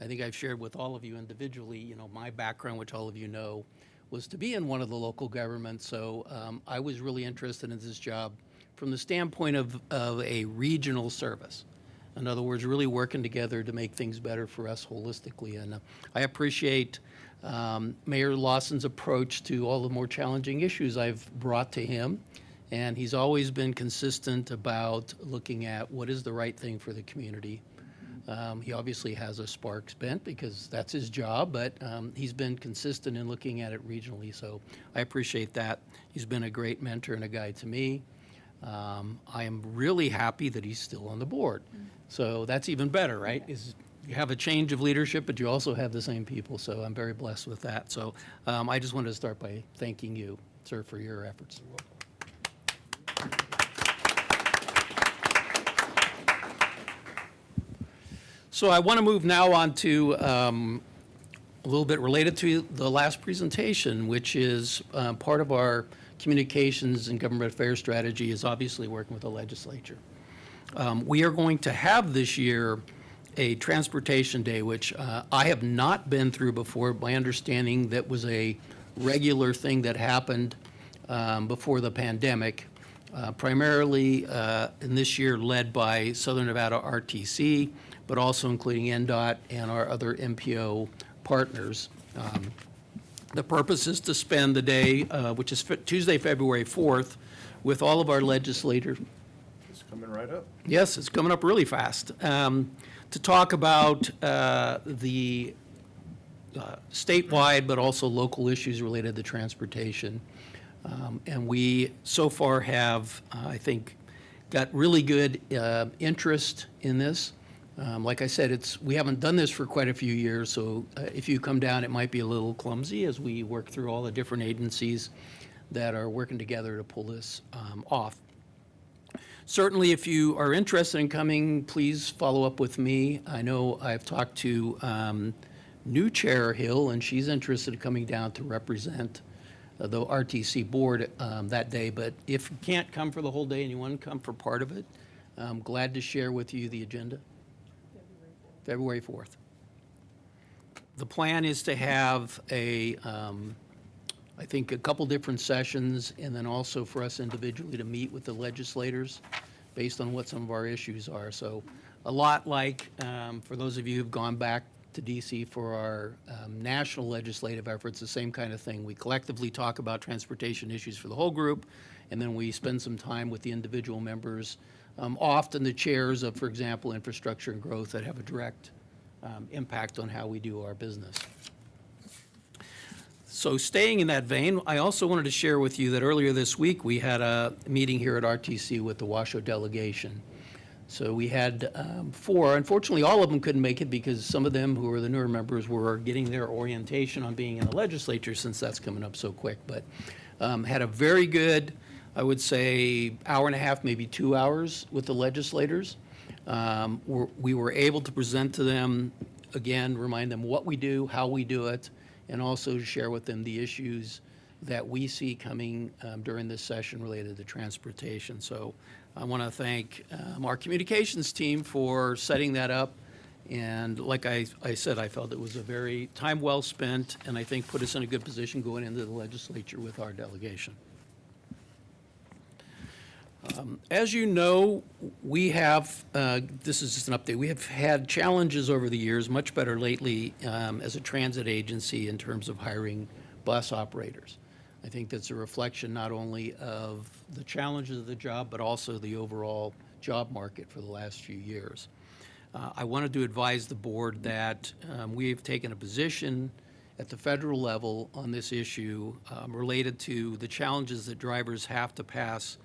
Speaker 9: I think I've shared with all of you individually, my background, which all of you know, was to be in one of the local governments. So I was really interested in this job from the standpoint of a regional service. In other words, really working together to make things better for us holistically. And I appreciate Mayor Lawson's approach to all the more challenging issues I've brought to him. And he's always been consistent about looking at what is the right thing for the community. He obviously has a Sparks bent because that's his job, but he's been consistent in looking at it regionally. So I appreciate that. He's been a great mentor and a guide to me. I am really happy that he's still on the board. So that's even better, right? You have a change of leadership, but you also have the same people. So I'm very blessed with that. So I just wanted to start by thanking you, sir, for your efforts. So I want to move now on to a little bit related to the last presentation, which is part of our communications and government affairs strategy is obviously working with the legislature. We are going to have this year a transportation day, which I have not been through before. My understanding that was a regular thing that happened before the pandemic, primarily in this year led by Southern Nevada RTC, but also including NDOT and our other MPO partners. The purpose is to spend the day, which is Tuesday, February 4th, with all of our legislators.
Speaker 1: It's coming right up.
Speaker 9: Yes, it's coming up really fast. To talk about the statewide, but also local issues related to transportation. And we so far have, I think, got really good interest in this. Like I said, we haven't done this for quite a few years, so if you come down, it might be a little clumsy as we work through all the different agencies that are working together to pull this off. Certainly, if you are interested in coming, please follow up with me. I know I've talked to new Chair Hill, and she's interested in coming down to represent the RTC board that day. But if you can't come for the whole day and you want to come for part of it, I'm glad to share with you the agenda. February 4th. The plan is to have I think a couple different sessions, and then also for us individually to meet with the legislators based on what some of our issues are. So a lot like, for those of you who've gone back to DC for our national legislative efforts, the same kind of thing. We collectively talk about transportation issues for the whole group, and then we spend some time with the individual members, often the chairs of, for example, infrastructure and growth that have a direct impact on how we do our business. So staying in that vein, I also wanted to share with you that earlier this week we had a meeting here at RTC with the Washoe delegation. So we had 4. Unfortunately, all of them couldn't make it because some of them who were the newer members were getting their orientation on being in the legislature, since that's coming up so quick. But had a very good, I would say, hour and a half, maybe 2 hours with the legislators. We were able to present to them, again, remind them what we do, how we do it, and also to share with them the issues that we see coming during this session related to transportation. So I want to thank our communications team for setting that up. And like I said, I felt it was a very time well spent, and I think put us in a good position going into the legislature with our delegation. As you know, we have, this is just an update, we have had challenges over the years, much better lately as a transit agency in terms of hiring bus operators. I think that's a reflection not only of the challenges of the job, but also the overall job market for the last few years. I wanted to advise the board that we have taken a position at the federal level on this issue related to the challenges that drivers have to pass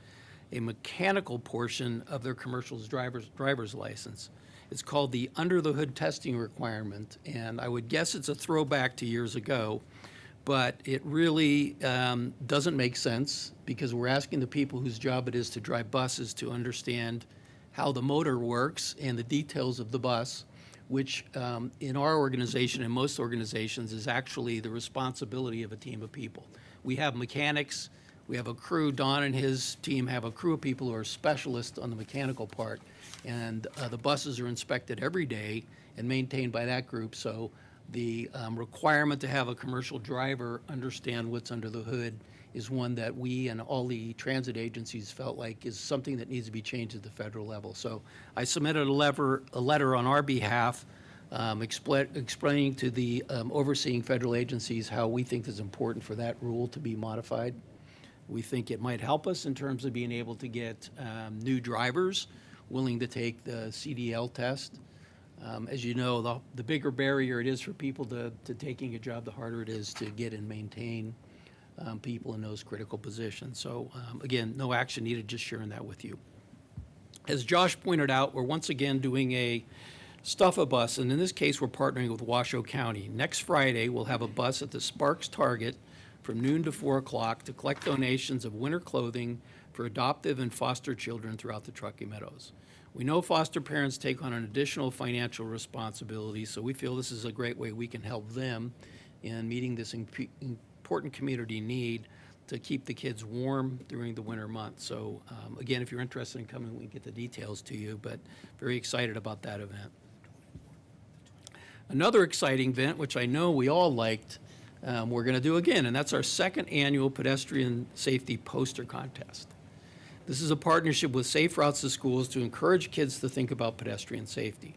Speaker 9: a mechanical portion of their commercial driver's license. It's called the under-the-hood testing requirement, and I would guess it's a throwback to years ago, but it really doesn't make sense because we're asking the people whose job it is to drive buses to understand how the motor works and the details of the bus, which in our organization and most organizations is actually the responsibility of a team of people. We have mechanics, we have a crew, Don and his team have a crew of people who are specialists on the mechanical part, and the buses are inspected every day and maintained by that group. So the requirement to have a commercial driver understand what's under the hood is one that we and all the transit agencies felt like is something that needs to be changed at the federal level. So I submitted a letter on our behalf explaining to the overseeing federal agencies how we think it's important for that rule to be modified. We think it might help us in terms of being able to get new drivers willing to take the CDL test. As you know, the bigger barrier it is for people to taking a job, the harder it is to get and maintain people in those critical positions. So again, no action needed, just sharing that with you. As Josh pointed out, we're once again doing a Stuff-A-Bus, and in this case, we're partnering with Washoe County. Next Friday, we'll have a bus at the Sparks Target from noon to 4 o'clock to collect donations of winter clothing for adoptive and foster children throughout the Truckee Meadows. We know foster parents take on an additional financial responsibility, so we feel this is a great way we can help them in meeting this important community need to keep the kids warm during the winter months. So again, if you're interested in coming, we can get the details to you, but very excited about that event. Another exciting event, which I know we all liked, we're going to do again, and that's our second annual pedestrian safety poster contest. This is a partnership with Safe Routes to Schools to encourage kids to think about pedestrian safety.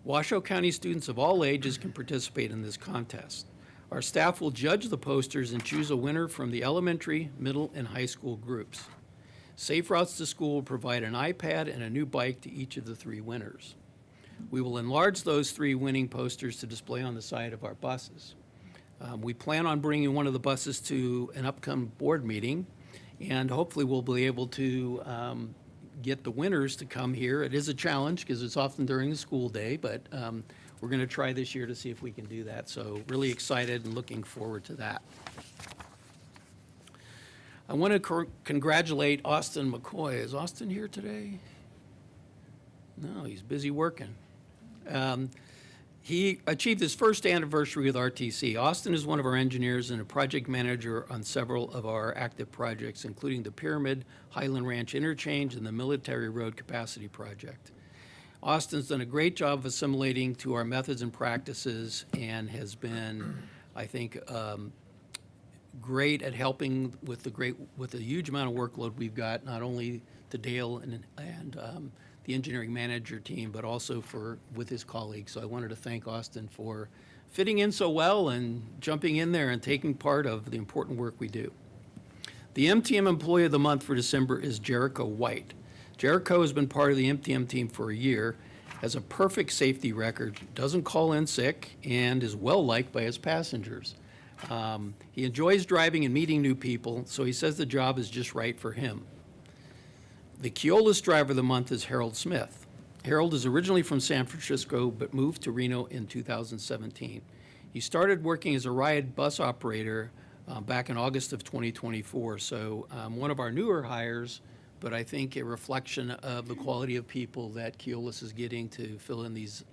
Speaker 9: Washoe County students of all ages can participate in this contest. Our staff will judge the posters and choose a winner from the elementary, middle, and high school groups. Safe Routes to School will provide an iPad and a new bike to each of the 3 winners. We will enlarge those 3 winning posters to display on the side of our buses. We plan on bringing one of the buses to an upcoming board meeting, and hopefully we'll be able to get the winners to come here. It is a challenge because it's often during the school day, but we're going to try this year to see if we can do that. So really excited and looking forward to that. I want to congratulate Austin McCoy. Is Austin here today? No, he's busy working. He achieved his first anniversary with RTC. Austin is one of our engineers and a project manager on several of our active projects, including the Pyramid Highland Ranch Interchange and the Military Road Capacity Project. Austin's done a great job of assimilating to our methods and practices and has been, I think, great at helping with the huge amount of workload we've got, not only to Dale and the engineering manager team, but also with his colleagues. So I wanted to thank Austin for fitting in so well and jumping in there and taking part of the important work we do. The MTM Employee of the Month for December is Jericho White. Jericho has been part of the MTM team for a year, has a perfect safety record, doesn't call in sick, and is well-liked by his passengers. He enjoys driving and meeting new people, so he says the job is just right for him. The Keolis Driver of the Month is Harold Smith. Harold is originally from San Francisco, but moved to Reno in 2017. He started working as a ride bus operator back in August of 2024, so one of our newer hires, but I think a reflection of the quality of people that Keolis is getting to fill in these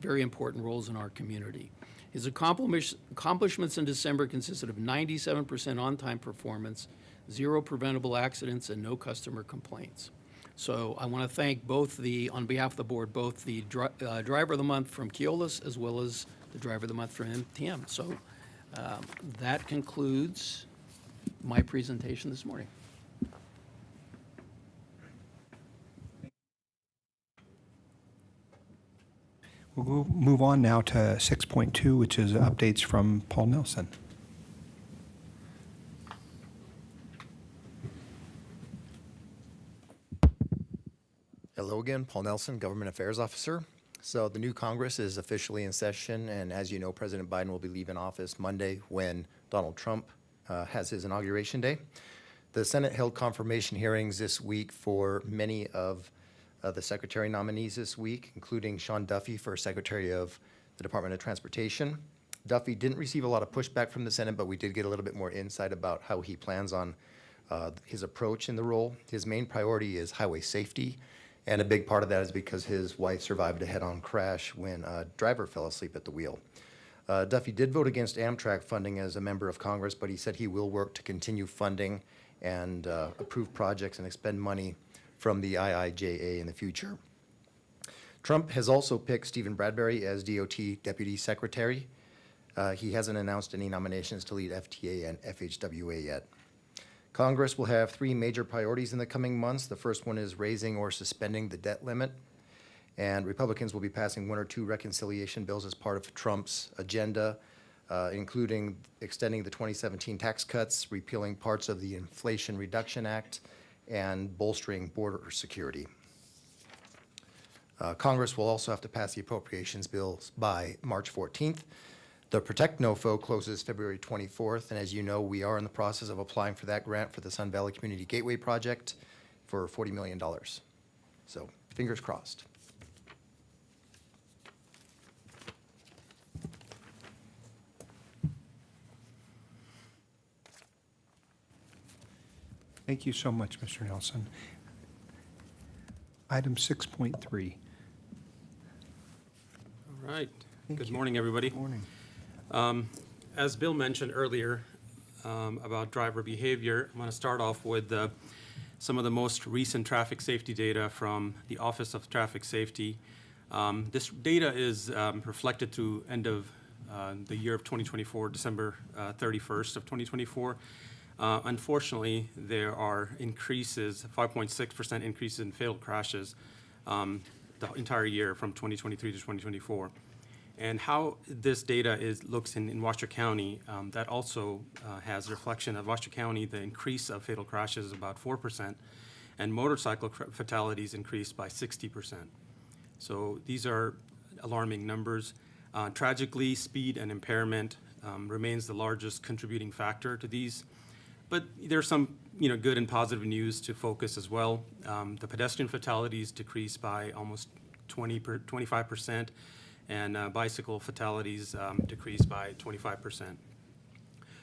Speaker 9: very important roles in our community. His accomplishments in December consisted of 97% on-time performance, 0 preventable accidents, and no customer complaints. So I want to thank on behalf of the board, both the Driver of the Month from Keolis as well as the Driver of the Month from MTM. So that concludes my presentation this morning.
Speaker 3: We'll move on now to 6.2, which is updates from Paul Nelson.
Speaker 11: Hello again, Paul Nelson, Government Affairs Officer. So the new Congress is officially in session, and as you know, President Biden will be leaving office Monday when Donald Trump has his inauguration day. The Senate held confirmation hearings this week for many of the secretary nominees this week, including Sean Duffy for Secretary of the Department of Transportation. Duffy didn't receive a lot of pushback from the Senate, but we did get a little bit more insight about how he plans on his approach in the role. His main priority is highway safety, and a big part of that is because his wife survived a head-on crash when a driver fell asleep at the wheel. Duffy did vote against Amtrak funding as a member of Congress, but he said he will work to continue funding and approve projects and expend money from the IIJA in the future. Trump has also picked Stephen Bradbury as DOT Deputy Secretary. He hasn't announced any nominations to lead FTA and FHWA yet. Congress will have 3 major priorities in the coming months. The first one is raising or suspending the debt limit, and Republicans will be passing 1 or 2 reconciliation bills as part of Trump's agenda, including extending the 2017 tax cuts, repealing parts of the Inflation Reduction Act, and bolstering border security. Congress will also have to pass the appropriations bills by March 14th. The Protect NOFO closes February 24th, and as you know, we are in the process of applying for that grant for the Sun Valley Community Gateway Project for $40 million. So fingers crossed.
Speaker 3: Thank you so much, Mr. Nelson. Item 6.3.
Speaker 12: All right. Good morning, everybody.
Speaker 3: Good morning.
Speaker 12: As Bill mentioned earlier about driver behavior, I'm going to start off with some of the most recent traffic safety data from the Office of Traffic Safety. This data is reflected through end of the year of 2024, December 31st of 2024. Unfortunately, there are increases, 5.6% increases in fatal crashes the entire year from 2023 to 2024. And how this data looks in Washoe County, that also has reflection of Washoe County. The increase of fatal crashes is about 4%, and motorcycle fatalities increased by 60%. So these are alarming numbers. Tragically, speed and impairment remains the largest contributing factor to these. But there's some good and positive news to focus as well. The pedestrian fatalities decreased by almost 25%. And bicycle fatalities decreased by 25%.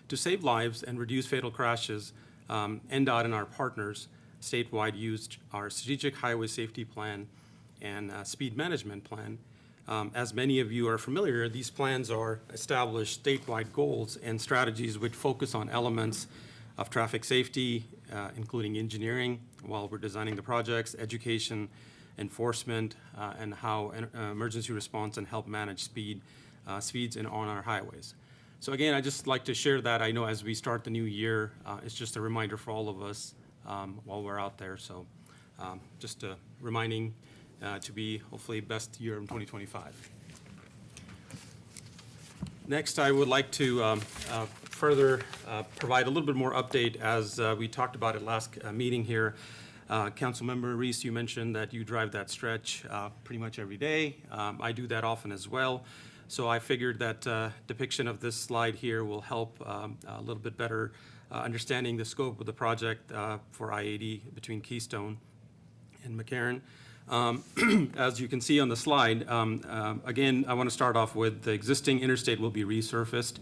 Speaker 12: To save lives and reduce fatal crashes, NDOT and our partners statewide used our Strategic Highway Safety Plan and Speed Management Plan. As many of you are familiar, these plans are established statewide goals and strategies which focus on elements of traffic safety, including engineering while we're designing the projects, education, enforcement, and how emergency response and help manage speeds on our highways. So again, I just like to share that. I know as we start the new year, it's just a reminder for all of us while we're out there. So just reminding to be hopefully best year in 2025. Next, I would like to further provide a little bit more update as we talked about at last meeting here. Councilmember Reese, you mentioned that you drive that stretch pretty much every day. I do that often as well. So I figured that depiction of this slide here will help a little bit better understanding the scope of the project for I-80 between Keystone and McCarran. As you can see on the slide, again, I want to start off with the existing interstate will be resurfaced.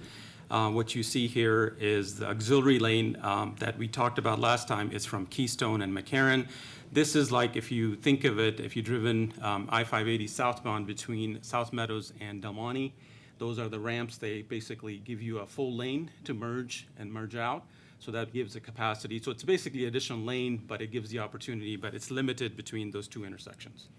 Speaker 12: What you see here is the auxiliary lane that we talked about last time. It's from Keystone and McCarran. This is like, if you think of it, if you've driven I-580 southbound between South Meadows and Del Monte, those are the ramps. They basically give you a full lane to merge and merge out. So that gives the capacity. So it's basically additional lane, but it gives the opportunity, but it's limited between those two intersections.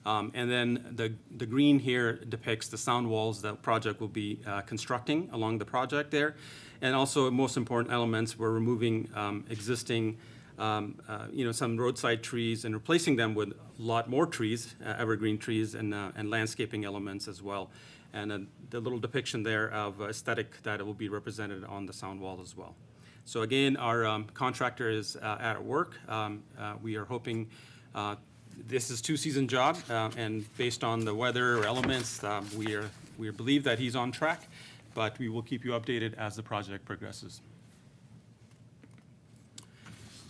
Speaker 12: And then the green here depicts the sound walls that project will be constructing along the project there. And also, most important elements, we're removing existing, some roadside trees and replacing them with a lot more trees, evergreen trees and landscaping elements as well. And the little depiction there of aesthetic that will be represented on the sound wall as well. So again, our contractor is at work. We are hoping this is two-season job, and based on the weather or elements, we believe that he's on track, but we will keep you updated as the project progresses.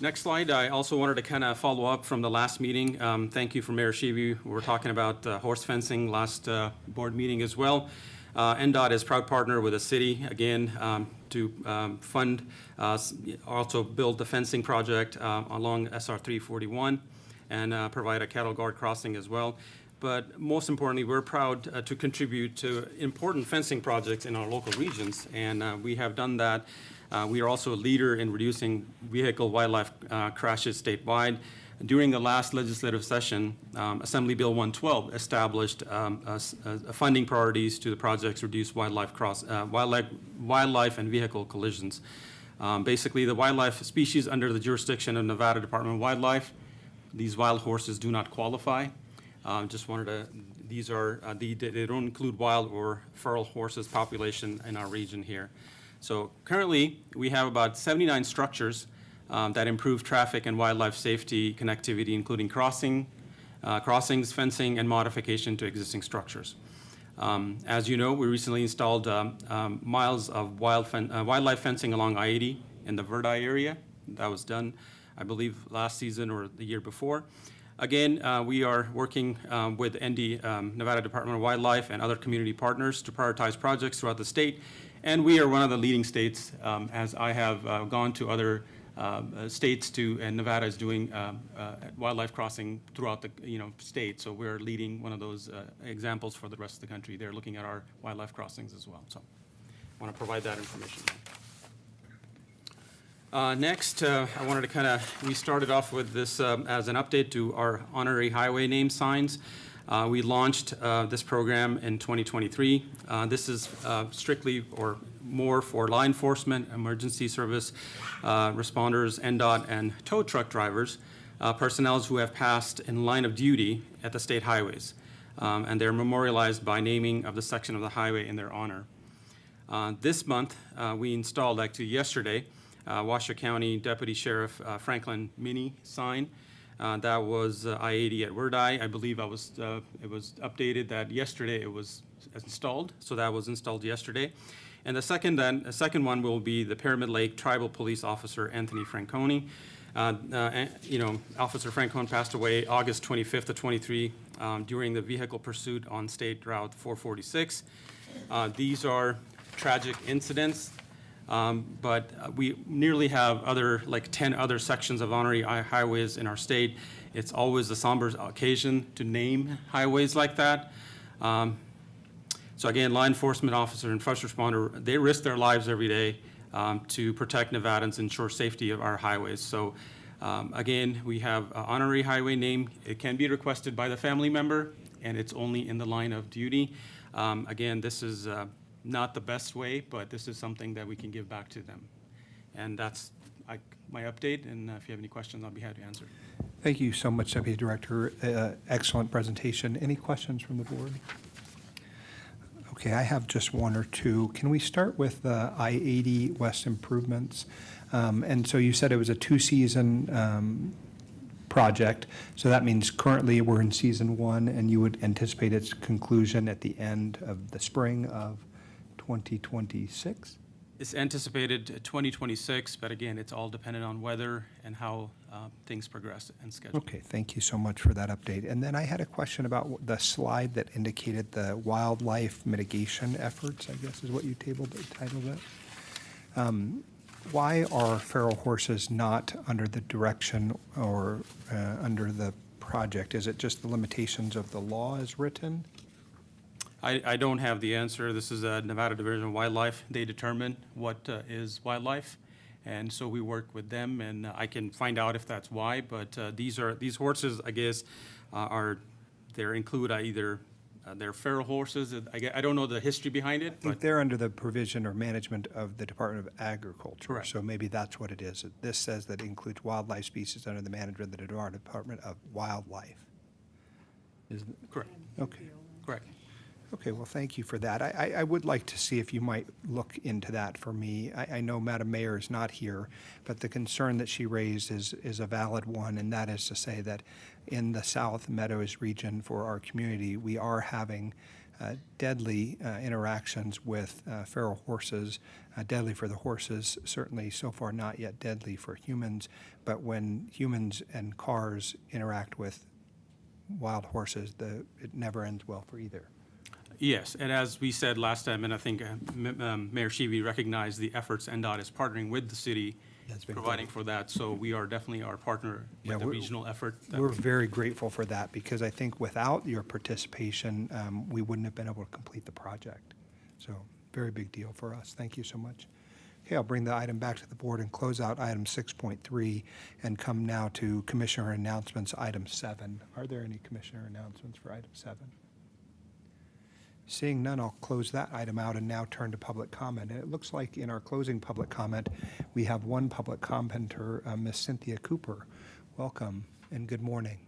Speaker 12: Next slide, I also wanted to kind of follow up from the last meeting. Thank you for Mayor Shivu. We were talking about horse fencing last board meeting as well. NDOT is proud partner with the city, again, to fund, also build the fencing project along SR 341 and provide a cattle guard crossing as well. But most importantly, we're proud to contribute to important fencing projects in our local regions, and we have done that. We are also a leader in reducing vehicle wildlife crashes statewide. During the last legislative session, Assembly Bill 112 established funding priorities to the projects to reduce wildlife and vehicle collisions. Basically, the wildlife species under the jurisdiction of Nevada Department of Wildlife, these wild horses do not qualify. Just wanted to, these are, they don't include wild or feral horses population in our region here. So currently, we have about 79 structures that improve traffic and wildlife safety connectivity, including crossings, fencing, and modification to existing structures. As you know, we recently installed miles of wildlife fencing along I-80 in the Verdi area. That was done, I believe, last season or the year before. Again, we are working with ND, Nevada Department of Wildlife, and other community partners to prioritize projects throughout the state. And we are one of the leading states, as I have gone to other states too, and Nevada is doing wildlife crossing throughout the state. So we're leading one of those examples for the rest of the country. They're looking at our wildlife crossings as well. So I want to provide that information. Next, I wanted to we started off with this as an update to our honorary highway name signs. We launched this program in 2023. This is strictly or more for law enforcement, emergency service responders, NDOT, and tow truck drivers, personnel who have passed in line of duty at the state highways. And they're memorialized by naming of the section of the highway in their honor. This month, we installed, actually yesterday, Washoe County Deputy Sheriff Franklin Mini sign. That was I-80 at Verdi. I believe it was updated that yesterday it was installed, so that was installed yesterday. And the second one will be the Pyramid Lake Tribal Police Officer Anthony Franconi. Officer Franconi passed away August 25th of 23 during the vehicle pursuit on State Route 446. These are tragic incidents. But we nearly have 10 other sections of honorary highways in our state. It's always a somber occasion to name highways like that. So again, law enforcement officer and first responder, they risk their lives every day to protect Nevadans and ensure safety of our highways. So again, we have an honorary highway name. It can be requested by the family member, and it's only in the line of duty. Again, this is not the best way, but this is something that we can give back to them. And that's my update, and if you have any questions, I'll be happy to answer.
Speaker 3: Thank you so much, Deputy Director. Excellent presentation. Any questions from the board? Okay, I have just one or two. Can we start with the I-80 West improvements? And so you said it was a two-season project. So that means currently we're in season one, and you would anticipate its conclusion at the end of the spring of 2026?
Speaker 12: It's anticipated 2026, but again, it's all dependent on weather and how things progress and schedule.
Speaker 3: Okay, thank you so much for that update. And then I had a question about the slide that indicated the wildlife mitigation efforts, I guess is what you titled it. Why are feral horses not under the direction or under the project? Is it just the limitations of the law as written?
Speaker 12: I don't have the answer. This is a Nevada Division of Wildlife. They determine what is wildlife. And so we work with them, and I can find out if that's why. But these horses, I guess, include either they're feral horses. I don't know the history behind it,
Speaker 3: I think
Speaker 12: but
Speaker 3: they're under the provision or management of the Department of Agriculture.
Speaker 12: Correct.
Speaker 3: So maybe that's what it is. This says that it includes wildlife species under the management of the Department of Wildlife.
Speaker 12: correct,
Speaker 3: Okay.
Speaker 12: correct.
Speaker 3: Okay, well, thank you for that. I would like to see if you might look into that for me. I know Madam Mayor is not here, but the concern that she raised is a valid one, and that is to say that in the South Meadows region for our community, we are having deadly interactions with feral horses, deadly for the horses, certainly so far not yet deadly for humans, but when humans and cars interact with wild horses, it never ends well for either.
Speaker 12: Yes, and as we said last time, and I think Mayor Shivi recognized the efforts NDOT is partnering with the city,
Speaker 3: That's been
Speaker 12: providing for that. So we are definitely our partner
Speaker 3: Yeah,
Speaker 12: with the
Speaker 3: we're-
Speaker 12: regional effort.
Speaker 3: We're very grateful for that, because I think without your participation, we wouldn't have been able to complete the project. So, very big deal for us. Thank you so much. Okay, I'll bring the item back to the board and close out item 6.3 and come now to commissioner announcements, item 7. Are there any commissioner announcements for item 7? Seeing none, I'll close that item out and now turn to public comment. And it looks like in our closing public comment, we have one public commenter, Ms. Cynthia Cooper. Welcome and good morning.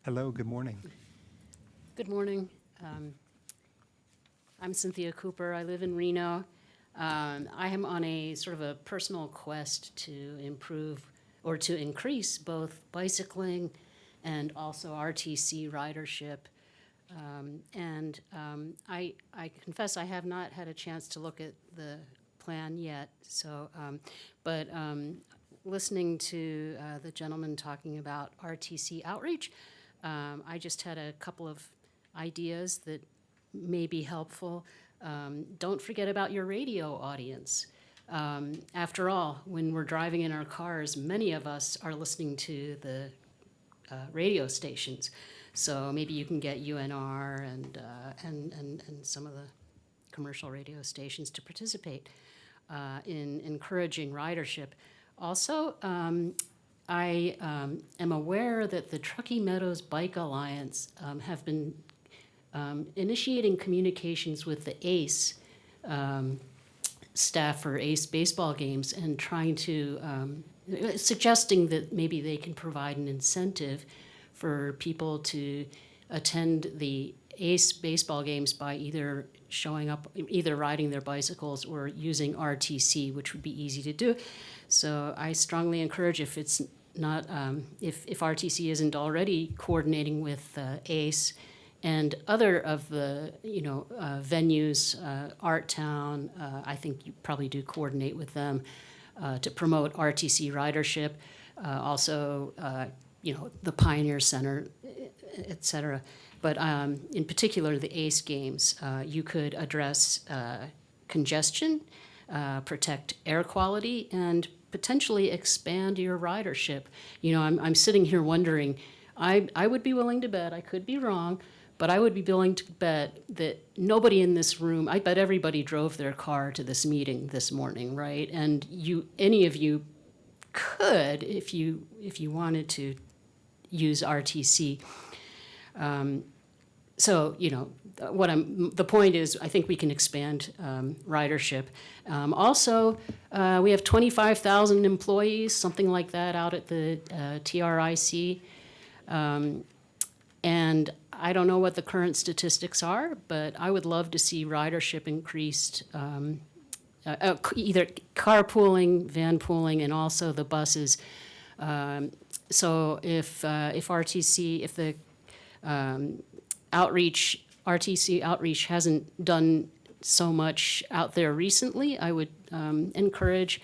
Speaker 3: Hello, good morning.
Speaker 13: Good morning. I'm Cynthia Cooper. I live in Reno. I am on a sort of a personal quest to improve or to increase both bicycling and also RTC ridership. I confess I have not had a chance to look at the plan yet. So, but listening to the gentleman talking about RTC outreach, I just had a couple of ideas that may be helpful. Don't forget about your radio audience. After all, when we're driving in our cars, many of us are listening to the radio stations. So maybe you can get UNR and some of the commercial radio stations to participate in encouraging ridership. Also, I am aware that the Truckee Meadows Bike Alliance have been initiating communications with the ACE staff for ACE baseball games and trying to, suggesting that maybe they can provide an incentive for people to attend the ACE baseball games by either showing up, either riding their bicycles or using RTC, which would be easy to do. So I strongly encourage, if it's not, if RTC isn't already coordinating with ACE and other of the, venues, Art Town, I think you probably do coordinate with them to promote RTC ridership. Also, the Pioneer Center, et cetera. But in particular, the ACE games, you could address congestion, protect air quality, and potentially expand your ridership. I'm sitting here wondering, I would be willing to bet, I could be wrong, but I would be willing to bet that nobody in this room, I bet everybody drove their car to this meeting this morning, right? And any of you could, if you wanted to, use RTC. So, the point is, I think we can expand ridership. Also, we have 25,000 employees, something like that, out at the TRIC. And I don't know what the current statistics are, but I would love to see ridership increased, either carpooling, van pooling, and also the buses. So if RTC, if the outreach, RTC outreach hasn't done so much out there recently. I would encourage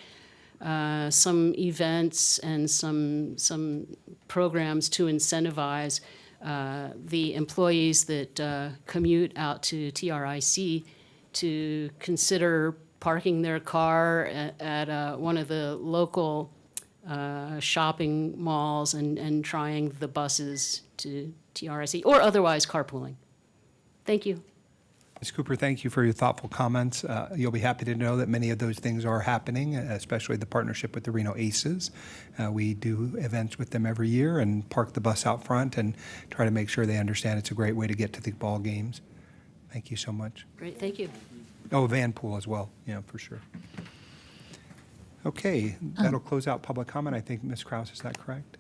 Speaker 13: some events and some programs to incentivize the employees that commute out to TRIC to consider parking their car at one of the local shopping malls and trying the buses to TRIC, or otherwise carpooling. Thank you.
Speaker 3: Ms. Cooper, thank you for your thoughtful comments. You'll be happy to know that many of those things are happening, especially the partnership with the Reno Aces. We do events with them every year and park the bus out front and try to make sure they understand it's a great way to get to the ball games. Thank you so much.
Speaker 13: Great, thank you.
Speaker 3: Oh, van pool as well, yeah, for sure. Okay, that'll close out public comment. I think, Ms. Kraus, is that correct?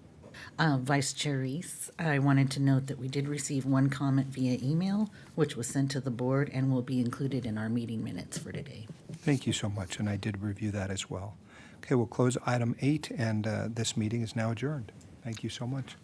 Speaker 2: Vice Chair Reese, I wanted to note that we did receive one comment via email, which was sent to the board and will be included in our meeting minutes for today.
Speaker 3: Thank you so much, and I did review that as well. Okay, we'll close item 8, and this meeting is now adjourned. Thank you so much.